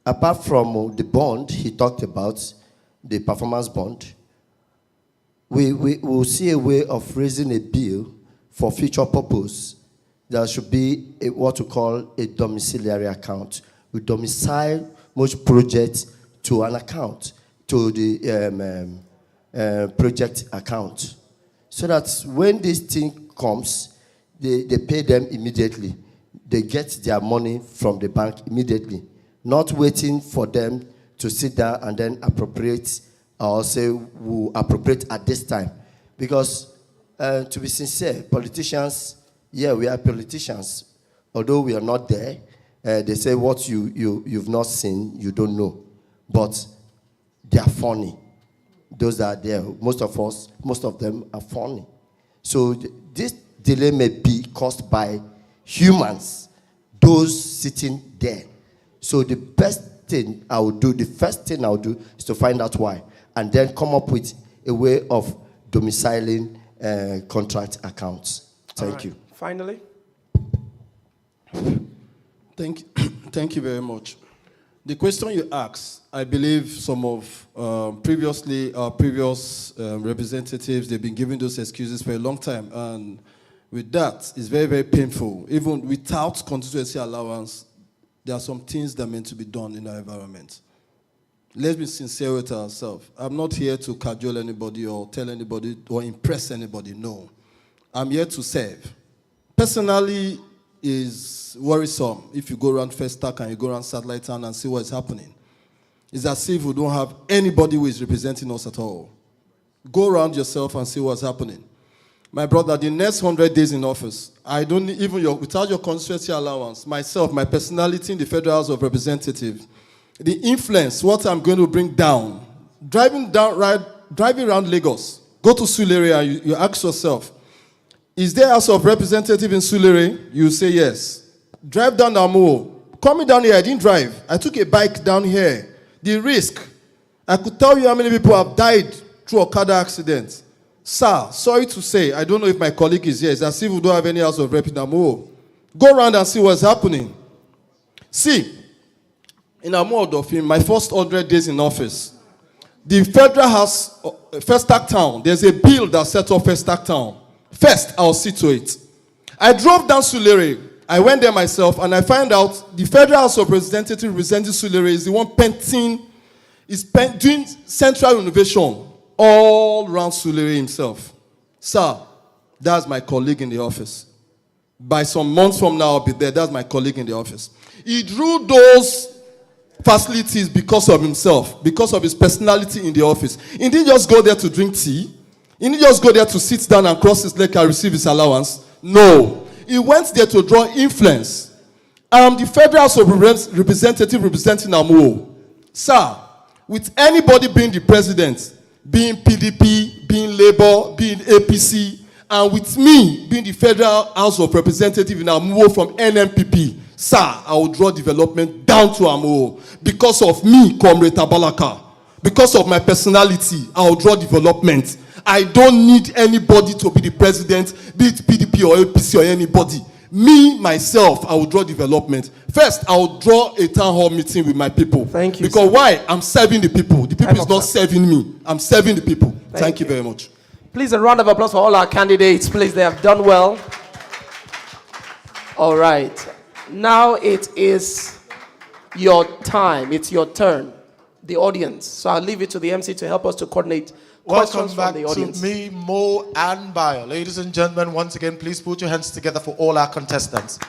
apart from the bond he talked about, the performance bond, we will see a way of raising a bill for future purpose. There should be what we call a domiciliary account. We domicile most projects to an account, to the project account, so that when this thing comes, they pay them immediately. They get their money from the bank immediately, not waiting for them to sit down and then appropriate or say we'll appropriate at this time. Because to be sincere, politicians, we are politicians. Although we are not there, they say what you've not seen, you don't know. But they are funny. Those that are there, most of them are funny. So this delay may be caused by humans, those sitting there. So the first thing I will do is to find out why, and then come up with a way of domiciling contract accounts. Thank you. Finally. Thank you very much. The question you asked, I believe some of previous representatives, they've been giving those excuses for a long time. And with that, it's very, very painful. Even without contingency allowance, there are some things that are meant to be done in our environment. Let's be sincere with ourselves. I'm not here to cajole anybody or tell anybody or impress anybody, no. I'm here to serve. Personally, is worrisome if you go around First Stack and you go around Satellite Town and see what is happening. It's as if we don't have anybody who is representing us at all. Go around yourself and see what's happening. My brother, the next 100 days in office, I don't even without your constituency allowance, myself, my personality in the Federal House of Representatives, the influence, what I'm going to bring down, driving around Lagos, go to Sulere and you ask yourself, is there House of Representative in Sulere? You say yes. Drive down Amuwo. Coming down here, I didn't drive. I took a bike down here. The risk, I could tell you how many people have died through Okada accidents. Sir, sorry to say, I don't know if my colleague is here. It's as if we don't have any House of Rep in Amuwo. Go around and see what's happening. See, in Amuwo, in my first 100 days in office, the Federal House, Festac Town, there's a bill that set up Festac Town. First, I'll see to it. I drove down Sulere. I went there myself, and I find out the Federal House of Representatives representing Sulere is the one doing central renovation all around Sulere himself. Sir, that's my colleague in the office. By some months from now, I'll be there. That's my colleague in the office. He drew those facilities because of himself, because of his personality in the office. He didn't just go there to drink tea. He didn't just go there to sit down and cross his leg and receive his allowance. No. He went there to draw influence. I'm the Federal House of Representatives representing Amuwo. Sir, with anybody being the president, being PDP, being Labour, being APC, and with me being the Federal House of Representatives in Amuwo from NMPP, sir, I will draw development down to Amuwo. Because of me, Comrade Tabalaka, because of my personality, I will draw development. I don't need anybody to be the president, be it PDP or APC or anybody. Me, myself, I will draw development. First, I will draw a town hall meeting with my people. Thank you. Because why? I'm serving the people. The people is not serving me. I'm serving the people. Thank you very much. Please, a round of applause for all our candidates. Please, they have done well. All right. Now it is your time. It's your turn. The audience. So I'll leave it to the MC to help us to coordinate questions from the audience. Welcome back to me, Mo, and Bayo. Ladies and gentlemen, once again, please put your hands together for all our contestants.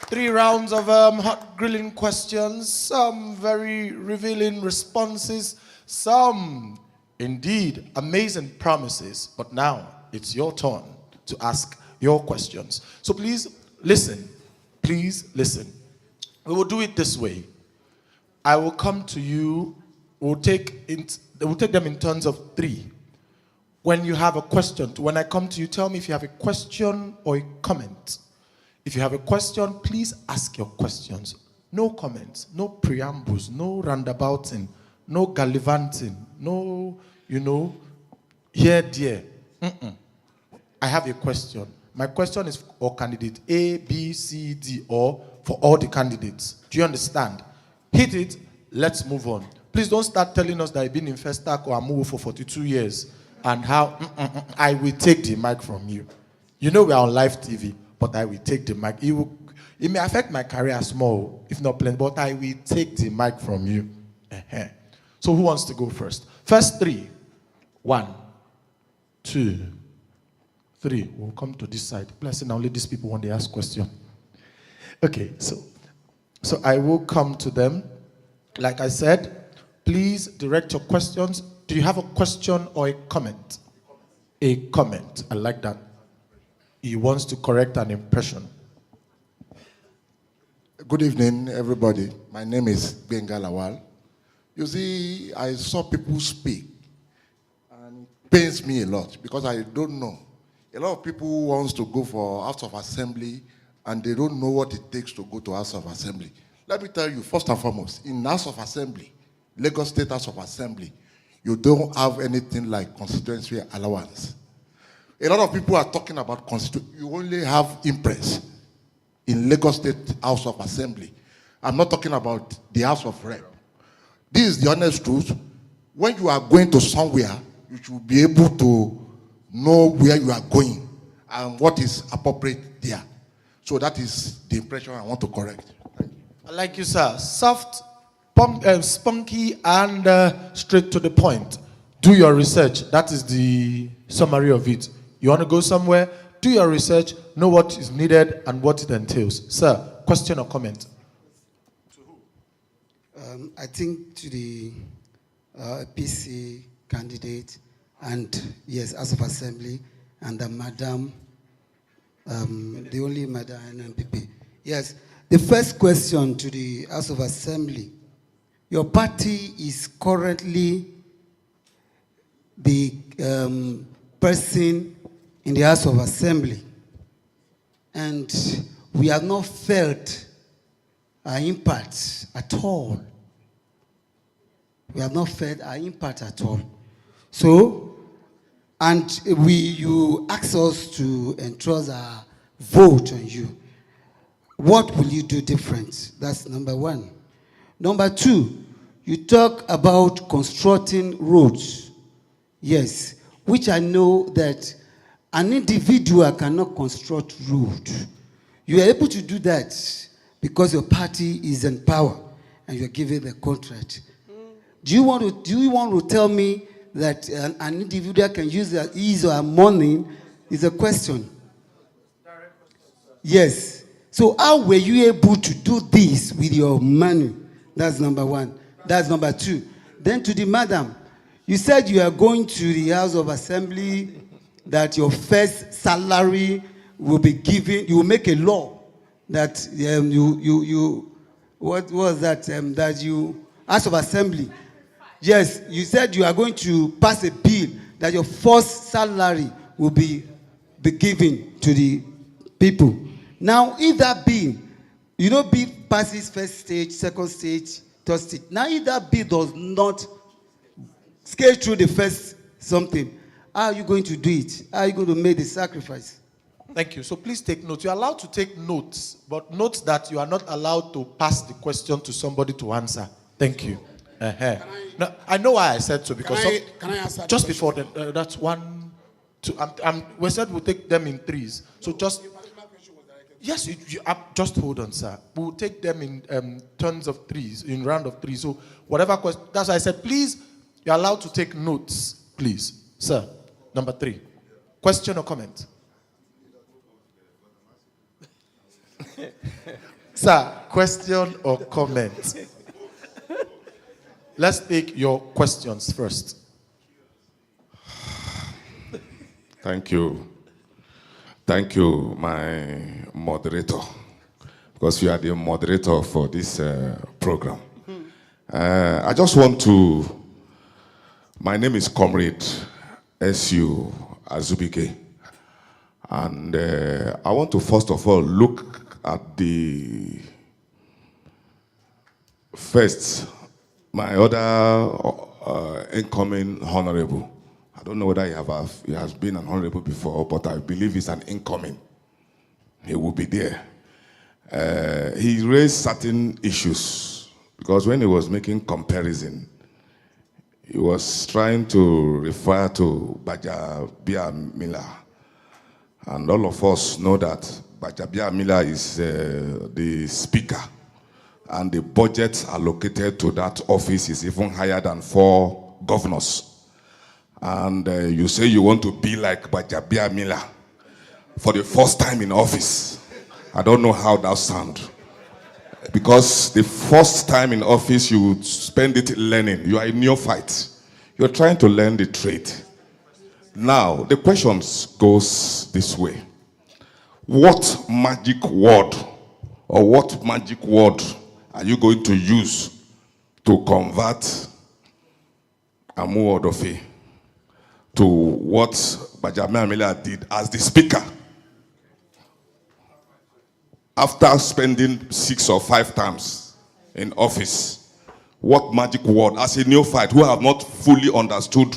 3 rounds of hot grilling questions, some very revealing responses, some indeed amazing promises. But now it's your turn to ask your questions. So please listen. Please listen. We will do it this way. I will come to you. We'll take them in turns of 3. When you have a question, when I come to you, tell me if you have a question or a comment. If you have a question, please ask your questions. No comments, no preambles, no roundabouting, no gallivanting, no, here, dear. I have a question. My question is for candidate A, B, C, D, or for all the candidates. Do you understand? Hit it. Let's move on. Please don't start telling us that you've been in Festac or Amuwo for 42 years and how I will take the mic from you. You know we are on live TV, but I will take the mic. It may affect my career small, if not plenty, but I will take the mic from you. So who wants to go first? First 3. 1, 2, 3. We'll come to this side. Blessing only these people when they ask questions. Okay, so I will come to them. Like I said, please direct your questions. Do you have a question or a comment? A comment. I like that. He wants to correct an impression. Good evening, everybody. My name is Benga Lawal. You see, I saw people speak, and it pains me a lot because I don't know. A lot of people wants to go for House of Assembly, and they don't know what it takes to go to House of Assembly. Let me tell you, first and foremost, in House of Assembly, Lagos State House of Assembly, you don't have anything like constituency allowance. A lot of people are talking about constituency. You only have impress in Lagos State House of Assembly. I'm not talking about the House of Rep. This is the honest truth. When you are going to somewhere, you should be able to know where you are going and what is appropriate there. So that is the impression I want to correct. I like you, sir. Soft, spunky, and straight to the point. Do your research. That is the summary of it. You want to go somewhere? Do your research. Know what is needed and what it entails. Sir, question or comment? To who? I think to the PC candidate, and yes, House of Assembly, and the Madam, the only Madam NNPP. Yes, the first question to the House of Assembly. Your party is currently the person in the House of Assembly, and we have not felt our impact at all. We have not felt our impact at all. So, and you ask us to entrust our vote on you. What will you do different? That's number one. Number two, you talk about constructing roads. Yes, which I know that an individual cannot construct road. You are able to do that because your party is in power and you're given the contract. Do you want to tell me that an individual can use his or her money? Is a question. Yes. So how were you able to do this with your money? That's number one. That's number two. Then to the madam, you said you are going to the House of Assembly, that your first salary will be given, you will make a law that what was that, that you, House of Assembly. Yes, you said you are going to pass a bill that your first salary will be given to the people. Now, if that bill, bill passes first stage, second stage, third stage. Now, if that bill does not scale through the first something, how are you going to do it? How are you going to make the sacrifice? Thank you. So please take notes. You're allowed to take notes, but note that you are not allowed to pass the question to somebody to answer. Thank you. No, I know why I said so, because can I answer just before that, that's 1, 2. We said we'll take them in threes. So just yes, just hold on, sir. We'll take them in turns of threes, in round of threes. So whatever question. That's why I said, please, you're allowed to take notes, please, sir. Number 3, question or comment? Sir, question or comment? Let's take your questions first. Thank you. Thank you, my moderator, because you are the moderator for this program. I just want to, my name is Comrade S.U. Azubike, and I want to first of all look at the first, my other incoming honorable. I don't know whether he has been an honorable before, but I believe he's an incoming. He will be there. He raised certain issues, because when he was making comparison, he was trying to refer to Gbajabiamila. And all of us know that Gbajabiamila is the speaker, and the budget allocated to that office is even higher than 4 governors. And you say you want to be like Gbajabiamila for the first time in office. I don't know how that sounds. Because the first time in office, you would spend it learning. You are a neophyte. You're trying to learn the trade. Now, the question goes this way. What magic word or what magic word are you going to use to convert Amuwo Odofe to what Gbajabiamila did as the speaker? After spending 6 or 5 terms in office, what magic word, as a neophyte who have not fully understood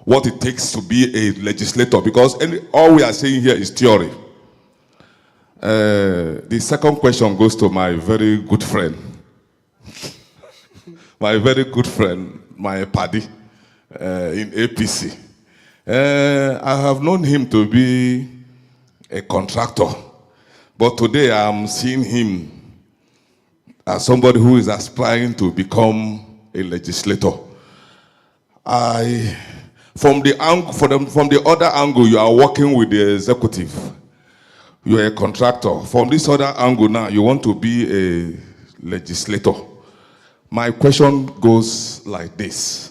what it takes to be a legislator, because all we are saying here is theory. The second question goes to my very good friend, my paddy in APC. I have known him to be a contractor, but today I'm seeing him as somebody who is aspiring to become a legislator. From the other angle, you are working with the executive. You are a contractor. From this other angle now, you want to be a legislator. My question goes like this.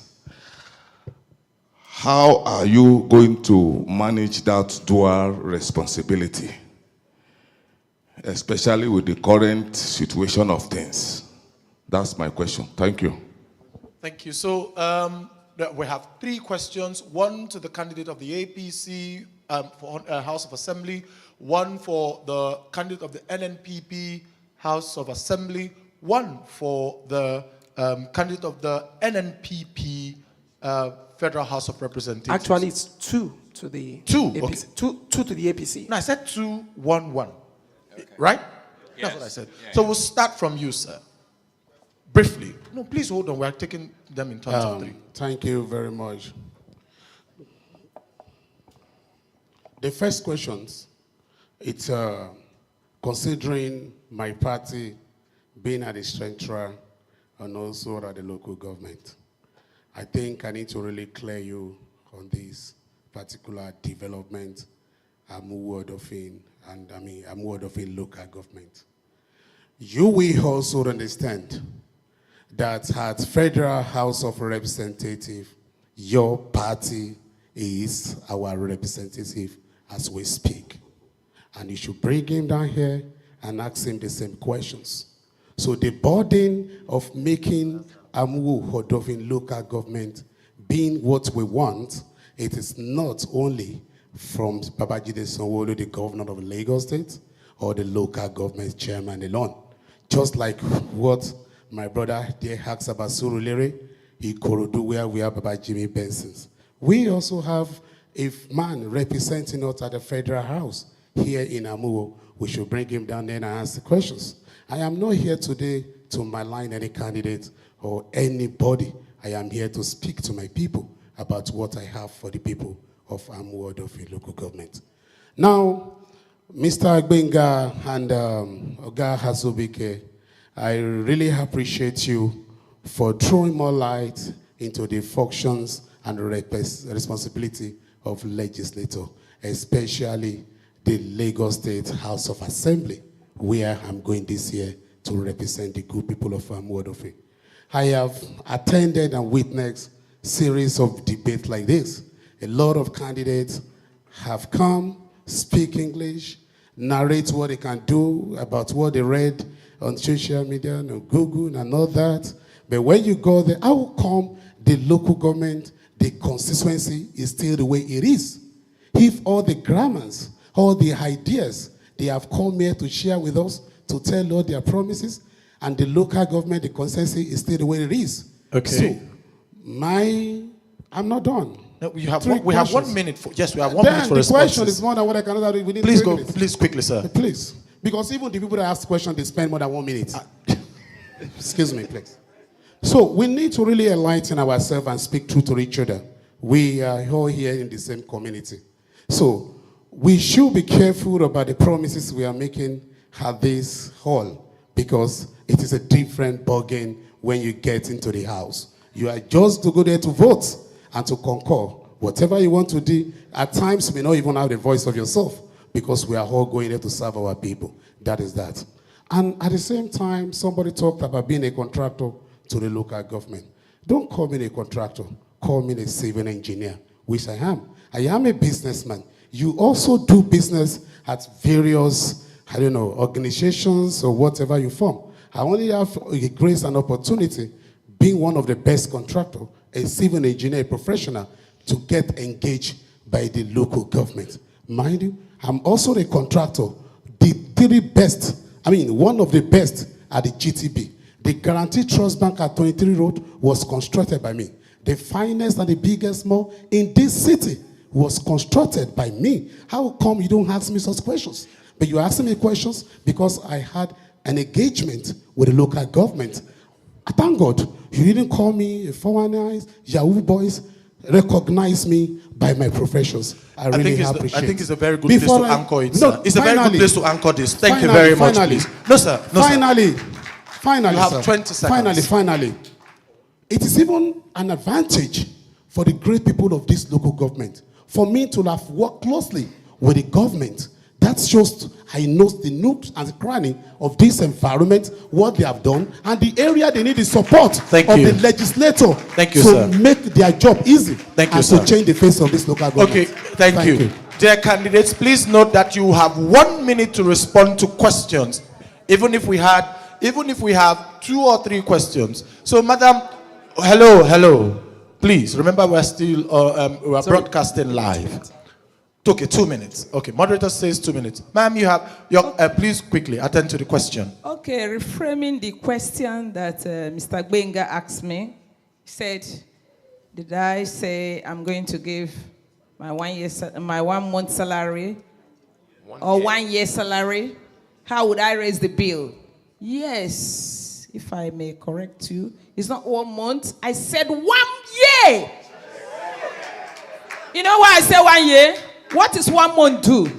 How are you going to manage that dual responsibility, especially with the current situation of things? That's my question. Thank you. Thank you. So we have 3 questions, one to the candidate of the APC for House of Assembly, one for the candidate of the NNPP House of Assembly, one for the candidate of the NNPP Federal House of Representatives. Actually, it's 2 to the 2, APC. okay. Two to the APC. No, I said 2, 1, 1. Okay. Right? Yes. That's what I said. Yeah, So we'll start from you, sir. Briefly. No, please hold on. We're taking them in terms of 3. Thank you very much. The first questions, it's considering my party being at the central and also at the local government. I think I need to really clear you on this particular development, Amuwo local government. You will also understand that at Federal House of Representatives, your party is our representative as we speak. And you should bring him down here and ask him the same questions. So the burden of making Amuwo local government being what we want, it is not only from Babajide Sanwo-Olu, the governor of Lagos State, or the local government chairman alone. Just like what my brother there asks about Surulere, Ikorodu, where we have Baba Jimmy Benson's. We also have a man representing us at the Federal House here in Amuwo. We should bring him down there and ask the questions. I am not here today to malign any candidate or anybody. I am here to speak to my people about what I have for the people of Amuwo local government. Now, Mr. Agbenga and Oga Hazubike, I really appreciate you for throwing more light into the functions and responsibility of legislator, especially the Lagos State House of Assembly, where I'm going this year to represent the good people of Amuwo. I have attended and witnessed a series of debates like this. A lot of candidates have come, speak English, narrate what they can do about what they read on social media and on Google and all that. But when you go there, how come the local government, the constituency is still the way it is? If all the grammars, all the ideas they have come here to share with us, to tell all their promises, and the local government, the constituency is still the way it is. Okay. So, I'm not done. No, we have 1 minute for, yes, we have 1 minute for the responses. question is more than what I can answer. We need Please 3 go, minutes. please quickly, sir. Please. Because even the people that ask questions, they spend more than 1 minute. Excuse me, please. So we need to really enlighten ourselves and speak truth to each other. We are all here in the same community. So we should be careful about the promises we are making at this hall, because it is a different bargain when you get into the house. You are just to go there to vote and to concur. Whatever you want to do, at times you may not even have the voice of yourself, because we are all going there to serve our people. That is that. And at the same time, somebody talked about being a contractor to the local government. Don't call me a contractor. Call me a civil engineer, which I am. I am a businessman. You also do business at various, organizations or whatever you form. I only have a grace and opportunity, being one of the best contractors, a civil engineer, a professional, to get engaged by the local government. Mind you, I'm also a contractor, one of the best at the GTB. The Guaranteed Trust Bank at 23 Road was constructed by me. The finest and the biggest mall in this city was constructed by me. How come you don't ask me such questions? But you ask me questions because I had an engagement with the local government. I thank God you didn't call me a foreigner, Yahoo boys. Recognize me by my professions. I really appreciate it. I think it's a very good place to anchor it. No, it's a very good place to anchor this. Thank you very much. Please. No, sir. No, finally, you have 20 seconds. Finally. It is even an advantage for the great people of this local government for me to have worked closely with the government. That shows I know the nooks and the cranny of this environment, what they have done, and the area they need the support of the legislator to make their job easy and to change the face of this local government. Okay, thank you. Dear candidates, please note that you have 1 minute to respond to questions, even if we have 2 or 3 questions. So, madam, hello. Please remember we're still we're broadcasting live. Okay, 2 minutes. Okay, moderator says 2 minutes. Ma'am, you have your please quickly attend to the question. Okay, reframing the question that Mr. Gbenga asked me. He said, did I say I'm going to give my 1 month salary or 1 year salary? How would I raise the bill? Yes, if I may correct you, it's not 1 month. I said 1 year. You know why I say 1 year? What is 1 month do?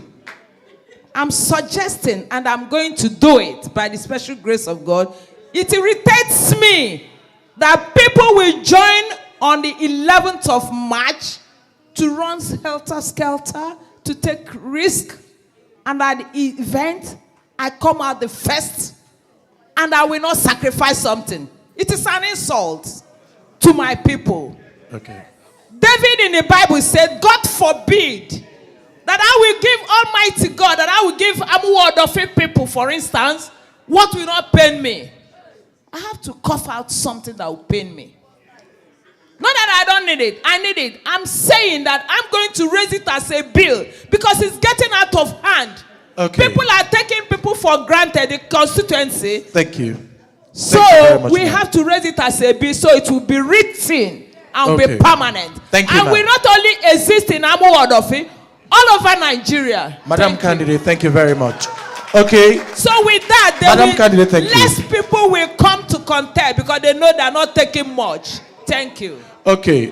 I'm suggesting, and I'm going to do it by the special grace of God. It irritates me that people will join on the 11th of March to run helter-skelter, to take risk, and at the event, I come out the first, and I will not sacrifice something. It is an insult to my people. Okay. David in the Bible said, God forbid that I will give Almighty God, that I will give Amuwo people, for instance, what will not pain me. I have to cough out something that will pain me. Not that I don't need it. I need it. I'm saying that I'm going to raise it as a bill because it's getting out of hand. Okay. People are taking people for granted, the constituency. Thank you. So Thank you we have to raise it as a bill so it will be written and be permanent. Thank you, and will not only exist in Amuwo, all over Nigeria. Madam Candidate, thank you very much. Okay. So with that, less people will come to contest because they know they're not taking much. Thank you. Okay.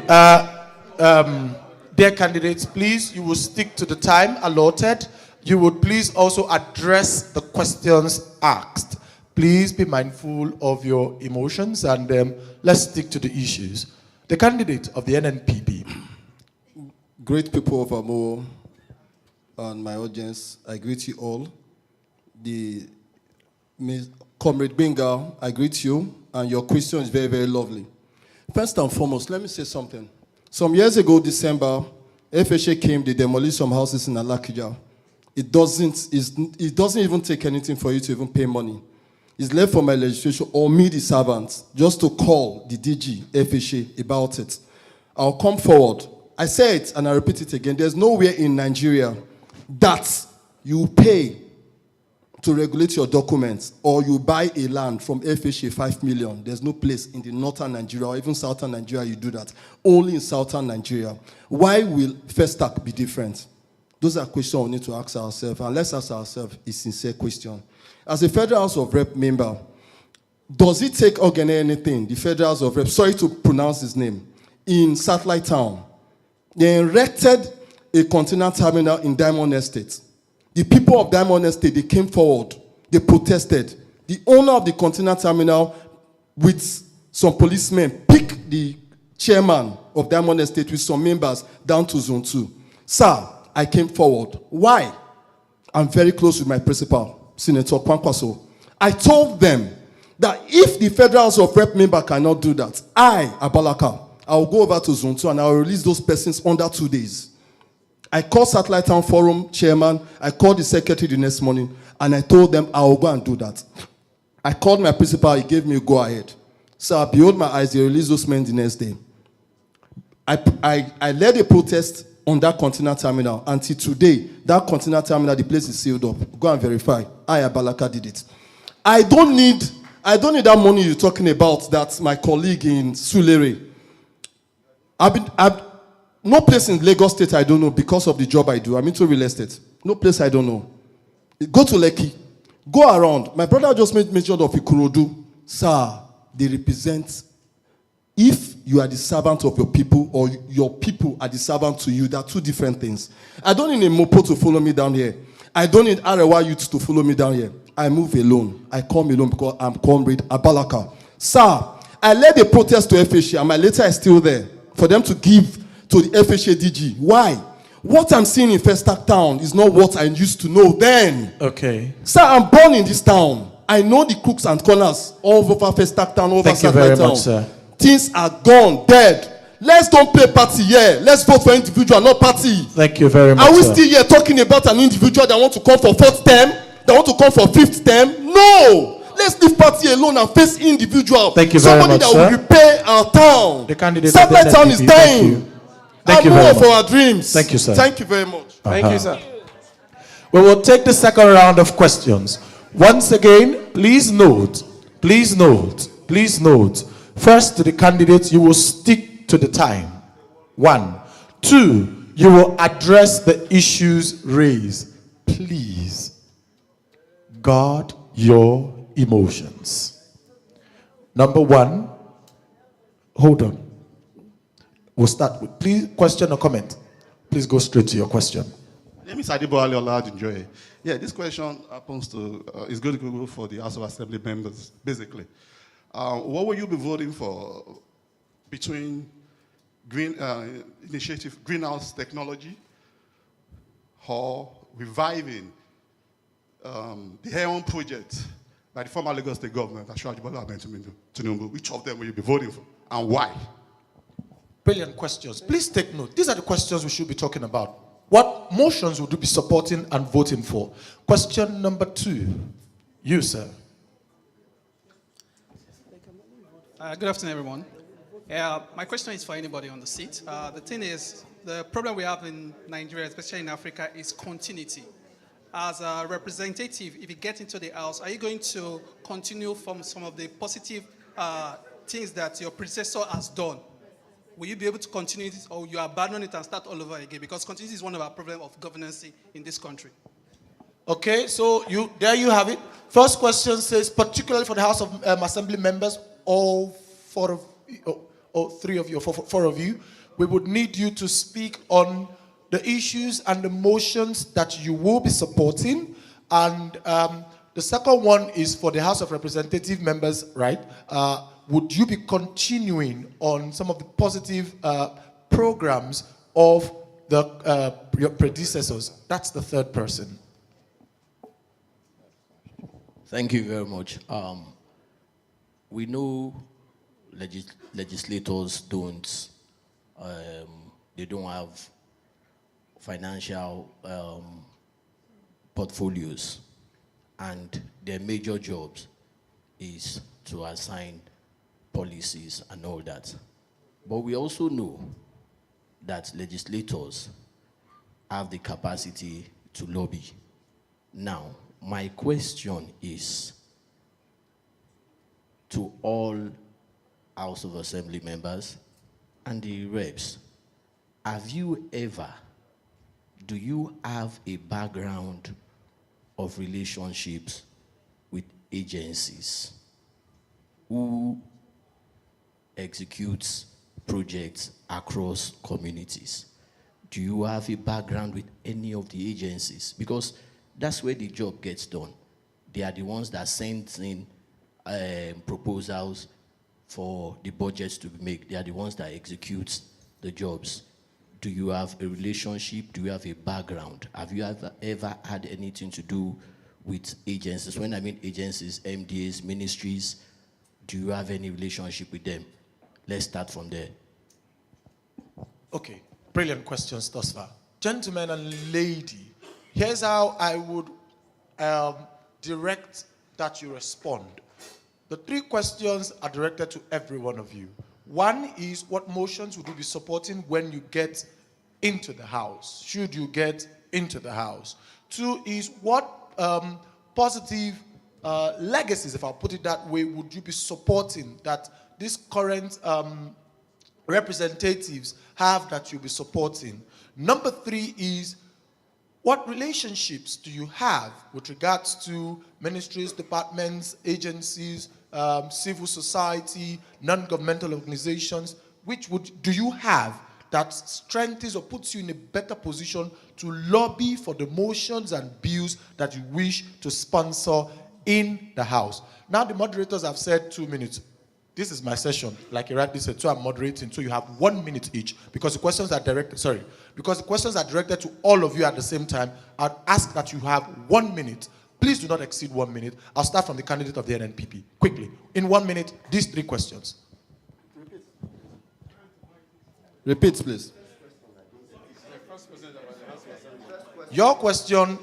Dear candidates, please, you will stick to the time allotted. You would please also address the questions asked. Please be mindful of your emotions and let's stick to the issues. The candidate of the NNPP. Great people of Amuwo and my audience, I greet you all. Comrade Gbenga, I greet you, and your question is very, very lovely. First and foremost, let me say something. Some years ago, December, FHA came, they demolished some houses in Alakija. It doesn't even take anything for you to even pay money. It's left for my legislation or me, the servant, just to call the DG, FHA, about it. I'll come forward. I say it and I repeat it again. There's nowhere in Nigeria that you pay to regulate your documents or you buy a land from FHA 5 million. There's no place in the northern Nigeria or even southern Nigeria you do that. Only in southern Nigeria. Why will First Act be different? Those are questions we need to ask ourselves, and let's ask ourselves a sincere question. As a Federal House of Rep member, does it take Ogene anything, the Federal House of Rep, sorry to pronounce his name, in Satellite Town? They erected a container terminal in Diamond Estate. The people of Diamond Estate, they came forward, they protested. The owner of the container terminal, with some policemen, picked the chairman of Diamond Estate with some members down to Zone 2. Sir, I came forward. Why? I'm very close with my principal, Senator Kwankwaso. I told them that if the Federal House of Rep member cannot do that, Abalaka, I will go over to Zone 2 and I will release those persons under 2 days. I called Satellite Town Forum chairman, I called the secretary the next morning, and I told them I will go and do that. I called my principal, he gave me a go ahead. So I behold my eyes, they released those men the next day. I led a protest on that container terminal. Until today, that container terminal, the place is sealed up. Go and verify. Abalaka did it. I don't need that money you're talking about, that my colleague in Sulere. No place in Lagos State I don't know because of the job I do. I'm into real estate. No place I don't know. Go to Lekki. Go around. My brother just made mention of Ikorodu. Sir, they represent, if you are the servant of your people or your people are the servant to you, there are two different things. I don't need a mopo to follow me down here. I don't need Arewa youth to follow me down here. I move alone. I come alone because I'm Comrade Abalaka. Sir, I led a protest to FHA and my letter is still there for them to give to the FHA DG. Why? what I'm seeing in Festac Town is not what I used to know then. Okay. Sir, I'm born in this town. I know the crooks and corners all over Festac Town, all over Thank you very Town. much, sir. Things are gone, dead. Let's don't play party here. Let's vote for individual, not party. Thank you very much, Are we sir. still here talking about an individual that want to come for 4th term? That want to come for 5th term? No! Let's leave party alone and face individual. Thank you very Somebody much, that sir. will repair our town. The candidate Satellite of the Town is NPP. dying. Thank you Amuwo very for much. our dreams. Thank you, sir. Thank you very much. Thank you, sir. We will take the second round of questions. Once again, please note, first to the candidates, you will stick to the time. 1. 2, you will address the issues raised. Please guard your emotions. Number 1, hold on. We'll start with, please, question or comment. Please go straight to your question. My name is Adibo Aliola Adunjoye. Yeah, this question happens to, is going to go for the House of Assembly members, basically. What will you be voting for between greenhouse technology or reviving the Aeon project by the former Lagos State government, Ashwaji Bola Ahmed Tinubu? Which of them will you be voting for and why? Brilliant questions. Please take note. These are the questions we should be talking about. What motions would you be supporting and voting for? Question number 2. You, sir. Good afternoon, everyone. My question is for anybody on the seat. The thing is, the problem we have in Nigeria, especially in Africa, is continuity. As a representative, if you get into the House, are you going to continue from some of the positive things that your predecessor has done? Will you be able to continue this, or you abandon it and start all over again? Because continuity is one of our problems of governance in this country. Okay, so there you have it. First question says, particularly for the House of Assembly members, all four of you, we would need you to speak on the issues and the motions that you will be supporting. And the second one is for the House of Representative members, right? Would you be continuing on some of the positive programs of your predecessors? That's the third person. Thank you very much. We know legislators don't have financial portfolios, and their major jobs is to assign policies and all that. But we also know that legislators have the capacity to lobby. Now, my question is to all House of Assembly members and the reps, do you have a background of relationships with agencies who executes projects across communities? Do you have a background with any of the agencies? Because that's where the job gets done. They are the ones that send in proposals for the budgets to be made. They are the ones that execute the jobs. Do you have a relationship? Do you have a background? Have you ever had anything to do with agencies? When I mean agencies, MDAs, ministries, do you have any relationship with them? Let's start from there. Okay, brilliant questions thus far. Gentlemen and lady, here's how I would direct that you respond. The 3 questions are directed to every one of you. 1 is, what motions would you be supporting when you get into the House? Should you get into the House? 2 is, what positive legacies, if I'll put it that way, would you be supporting that these current representatives have that you'll be supporting? Number 3 is, what relationships do you have with regards to ministries, departments, agencies, civil society, non-governmental organizations? Do you have that strengthens or puts you in a better position to lobby for the motions and bills that you wish to sponsor in the House? Now the moderators have said 2 minutes. this is my session. Like Oriade said, so I'm moderating. So you have 1 minute each because the questions are directed. Sorry, because the questions are directed to all of you at the same time. I'd ask that you have 1 minute. Please do not exceed 1 minute. I'll start from the candidate of the NNPP quickly. In 1 minute, these 3 questions. Repeat, please. Your question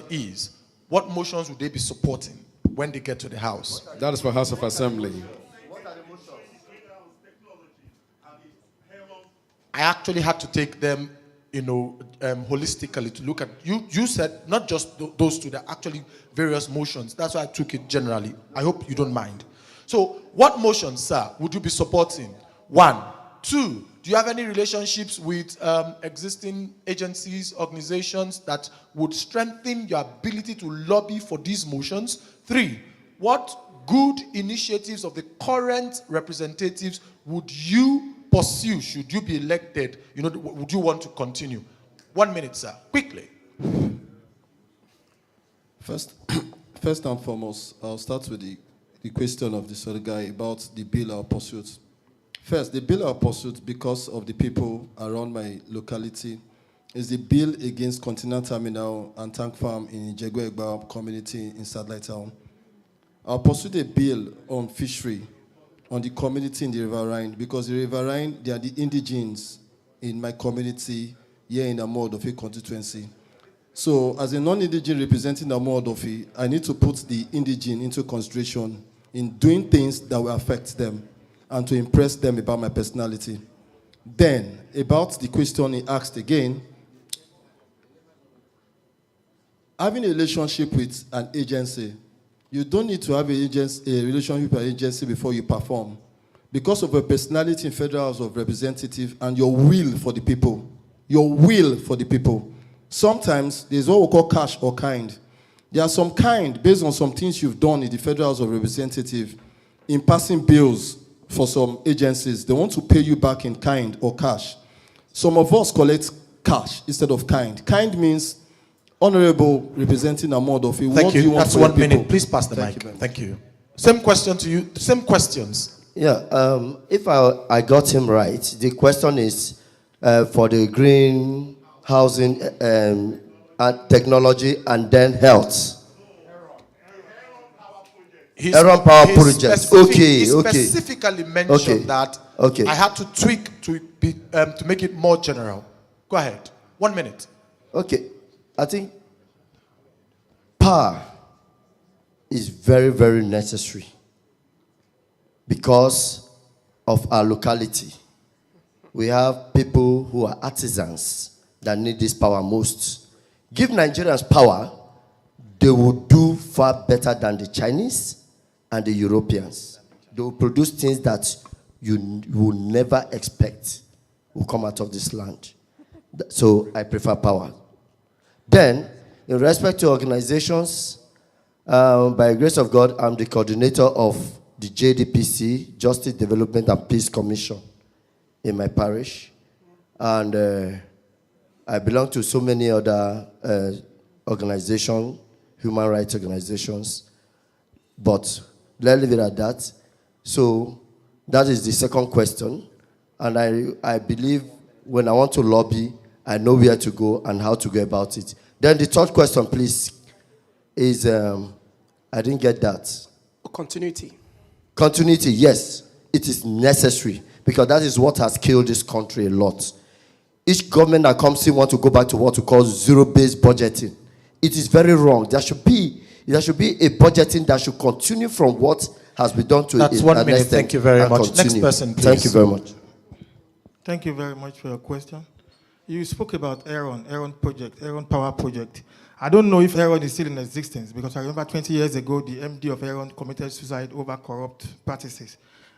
is, what motions would they be supporting when they get to the House? That is for House of Assembly. I actually had to take them, holistically to look at. You said not just those two, they're actually various motions. That's why I took it generally. I hope you don't mind. So, what motions, sir, would you be supporting? 1. 2, do you have any relationships with existing agencies, organizations that would strengthen your ability to lobby for these motions? 3, what good initiatives of the current representatives would you pursue should you be elected? Would you want to continue? 1 minute, sir. Quickly. First and foremost, I'll start with the question of this other guy about the bill I'll pursue. First, the bill I'll pursue because of the people around my locality is the bill against Container Terminal and Tank Farm in Ijegwe-Egba community in Satellite Town. I'll pursue the bill on fishery, on the community in the Riverine, because the Riverine, they are the indigenes in my community here in Amuwo Odofe constituency. So, as a non-indigene representing Amuwo Odofe, I need to put the indigene into consideration in doing things that will affect them and to impress them about my personality. Then, about the question he asked again, having a relationship with an agency, you don't need to have a relationship with an agency before you perform. Because of your personality in Federal House of Representatives and your will for the people. Your will for the people. Sometimes, there's what we call cash or kind. There are some kind, based on some things you've done in the Federal House of Representatives, in passing bills for some agencies, they want to pay you back in kind or cash. Some of us collect cash instead of kind. Kind means honorable representing Amuwo Odofe. Thank you. That's 1 minute. People? Please pass the mic. Thank you. Same question to you. Same questions. Yeah. If I got him right, the question is for the green housing and technology and then health. Aaron Power Project. He specifically mentioned that. Okay. I had to tweak to make it more general. Go ahead. 1 minute. Okay. I think power is very, very necessary because of our locality. We have people who are artisans that need this power most. Give Nigerians power, they will do far better than the Chinese and the Europeans. They will produce things that you will never expect will come out of this land. So I prefer power. Then, in respect to organizations, by the grace of God, I'm the coordinator of the JDPC, Justice Development and Peace Commission, in my parish. And I belong to so many other organizations, human rights organizations. But let's leave it at that. So that is the second question. And I believe when I want to lobby, I know where to go and how to go about it. Then the third question, please, is I didn't get that. Continuity. Continuity, yes. It is necessary because that is what has killed this country a lot. Each government that comes in wants to go back to what we call zero-based budgeting. It is very wrong. There should be a budgeting that should continue from what has been done to That's 1 minute. Thank you very much. Continue. Next person, please. Thank you very much. Thank you very much for your question. You spoke about Aaron Power Project. I don't know if Aaron is still in existence because I remember 20 years ago the MD of Aaron committed suicide over corrupt practices.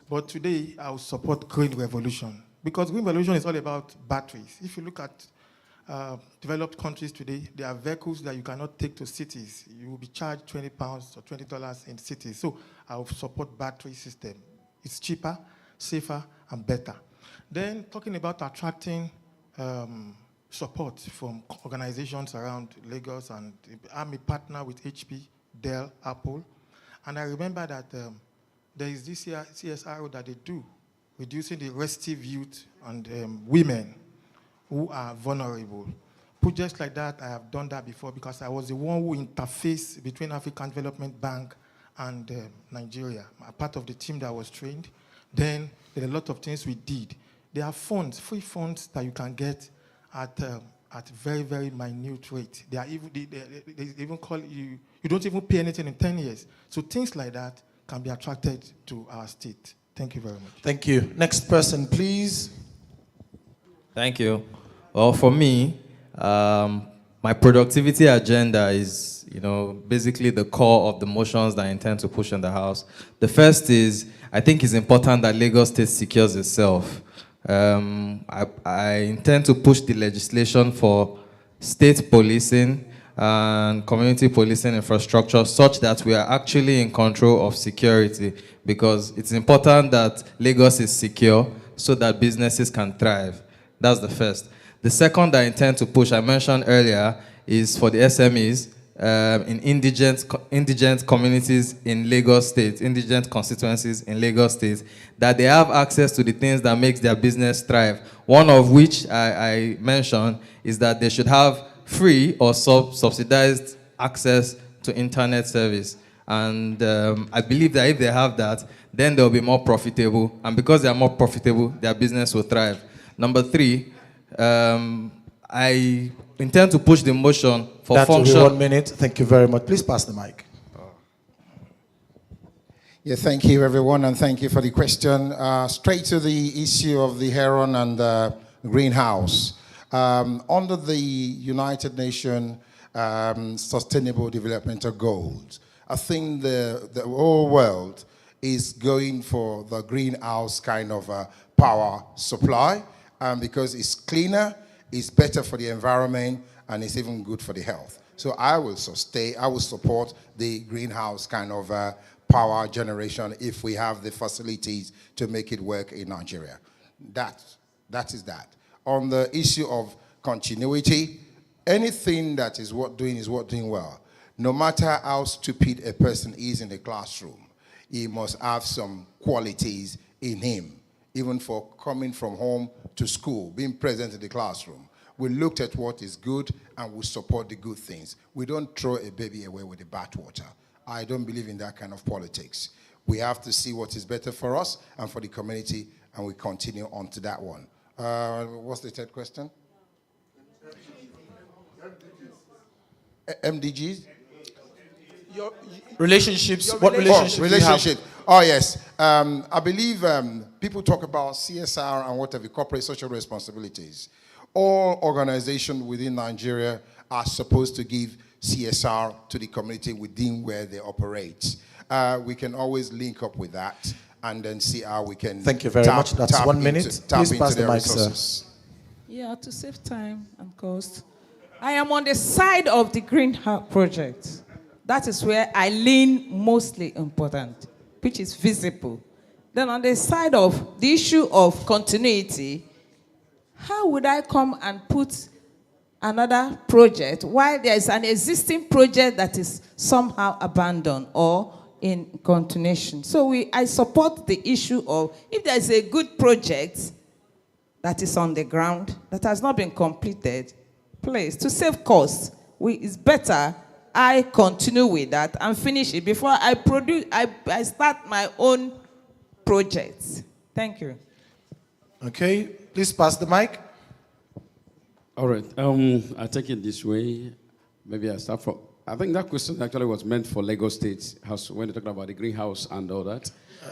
But today I will support Green Revolution because Green Revolution is all about batteries. If you look at developed countries today, there are vehicles that you cannot take to cities. You will be charged £20 or $20 in cities. So I will support battery system. It's cheaper, safer, and better. Then talking about attracting support from organizations around Lagos, and I'm a partner with HP, Dell, Apple. And I remember that there is this CSR that they do, reducing the restive youth and women who are vulnerable. Projects like that, I have done that before because I was the one who interfaced between African Development Bank and Nigeria. I'm part of the team that was trained. Then there are a lot of things we did. There are funds, free funds that you can get at very, very minute rate. They even call you, you don't even pay anything in 10 years. So things like that can be attracted to our state. Thank you very much. Thank you. Next person, please. Thank you. Well, for me, my productivity agenda is, basically the core of the motions that I intend to push in the House. The first is, I think it's important that Lagos State secures itself. I intend to push the legislation for state policing and community policing infrastructure such that we are actually in control of security, because it's important that Lagos is secure so that businesses can thrive. That's the first. The second I intend to push, I mentioned earlier, is for the SMEs in indigent communities in Lagos State, indigent constituencies in Lagos State, that they have access to the things that makes their business thrive. One of which I mentioned is that they should have free or subsidized access to internet service. And I believe that if they have that, then they'll be more profitable. And because they are more profitable, their business will thrive. Number three, I intend to push the motion for function. That will be 1 minute. Thank you very much. Please pass the mic. Yeah, thank you, everyone, and thank you for the question. Straight to the issue of the heron and the greenhouse. Under the United Nations Sustainable Development Goals, I think the whole world is going for the greenhouse kind of power supply, because it's cleaner, it's better for the environment, and it's even good for the health. So I will support the greenhouse kind of power generation if we have the facilities to make it work in Nigeria. That is that. On the issue of continuity, anything that is worth doing well. No matter how stupid a person is in the classroom, he must have some qualities in him, even for coming from home to school, being present in the classroom. We looked at what is good and we support the good things. We don't throw a baby away with the bathwater. I don't believe in that kind of politics. We have to see what is better for us and for the community, and we continue on to that one. What's the third question? MDGs? Relationships. What relationships? Relationship. Oh, yes. I believe people talk about CSR and whatever, corporate social responsibilities. All organizations within Nigeria are supposed to give CSR to the community within where they operate. We can always link up with that and then see how we can. Thank you very much. That's 1 minute. Please pass the mic, sir. Yeah, to save time and cost, I am on the side of the Greenhouse project. That is where I lean mostly important, which is visible. Then on the side of the issue of continuity, how would I come and put another project while there is an existing project that is somehow abandoned or in continuation? So I support the issue of, if there is a good project that is on the ground that has not been completed, please, to save costs, it's better I continue with that and finish it before I start my own projects. Thank you. Okay, please pass the mic. All right, I take it this way. Maybe I start from, I think that question actually was meant for Lagos State House when they talked about the greenhouse and all that.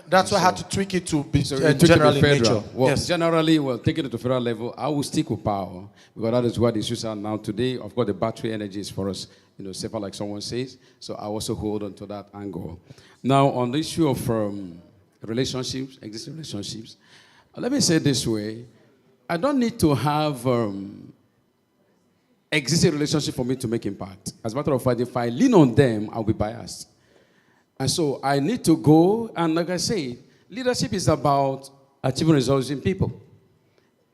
That's why I had to tweak it to be general in nature. Well, yes. Generally, taking it to federal level, I will stick with power, because that is what the issues are now. Today, of course, the battery energy is for us, safer, like someone says. So I also hold on to that angle. Now, on the issue of relationships, existing relationships, let me say it this way. I don't need to have existing relationship for me to make impact. As a matter of fact, if I lean on them, I'll be biased. And so I need to go, and like I say, leadership is about achieving results in people.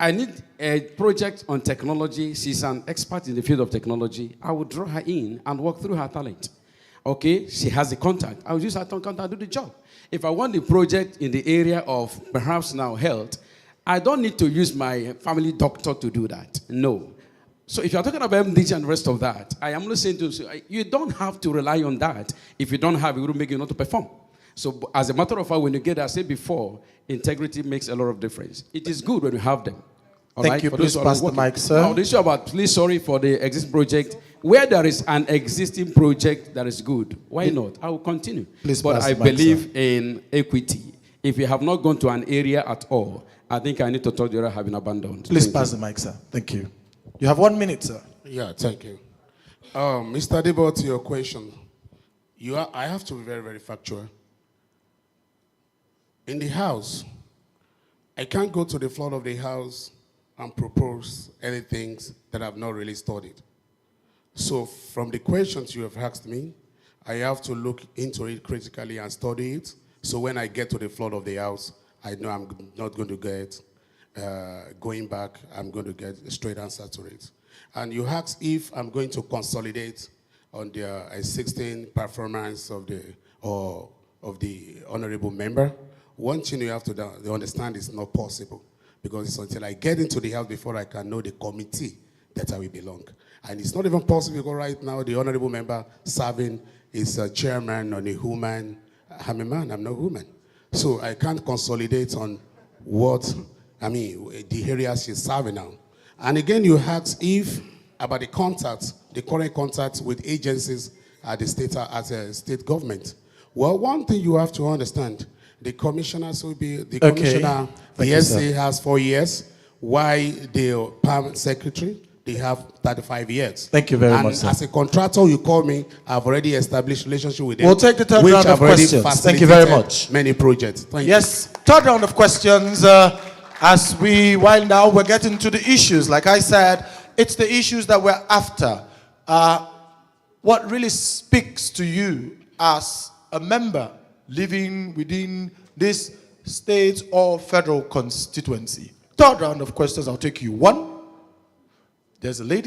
I need a project on technology. She's an expert in the field of technology. I would draw her in and walk through her talent. Okay, she has the contact. I'll use her contact to do the job. If I want the project in the area of perhaps now health, I don't need to use my family doctor to do that. No. So if you're talking about MDG and the rest of that, I am not saying to you don't have to rely on that. If you don't have it, it will make you not to perform. So as a matter of fact, when you get, I said before, integrity makes a lot of difference. It is good when you have them. Thank you. Please pass the mic, sir. Now, the issue about please sorry for the existing project. Where there is an existing project that is good, why not? I will continue. Please but pass I the mic, believe in equity. If you have not gone to an area at all, I think I need to talk to you have been abandoned. Please pass the mic, sir. Thank you. You have 1 minute, sir. Yeah, thank you. Mr. Debo, to your question, I have to be very, very factual. In the house, I can't go to the floor of the house and propose anything that I've not really studied. So from the questions you have asked me, I have to look into it critically and study it. So when I get to the floor of the house, I know I'm not going to get, going back, I'm going to get a straight answer to it. And you asked if I'm going to consolidate on the 16 performance of the honorable member. One thing you have to understand is not possible, because it's until I get into the house before I can know the committee that I will belong. And it's not even possible because right now the honorable member serving is a chairman on a woman. I'm a man, I'm not a woman. So I can't consolidate on the areas she's serving now. And again, you asked if about the contacts, the current contacts with agencies at the state government. Well, one thing you have to understand, the commissioners will be, the commissioner, the SA has 4 years, while the permanent secretary, they have 35 years. Thank you very much, sir. As a contractor, you call me, I've already established relationship with them. We'll take the third round of questions. Thank you very much. Many projects. Thank you. Yes, third round of questions. As we wind down, we're getting to the issues. Like I said, it's the issues that we're after. What really speaks to you as a member living within this state or federal constituency? Third round of questions, I'll take you. 1, there's a lady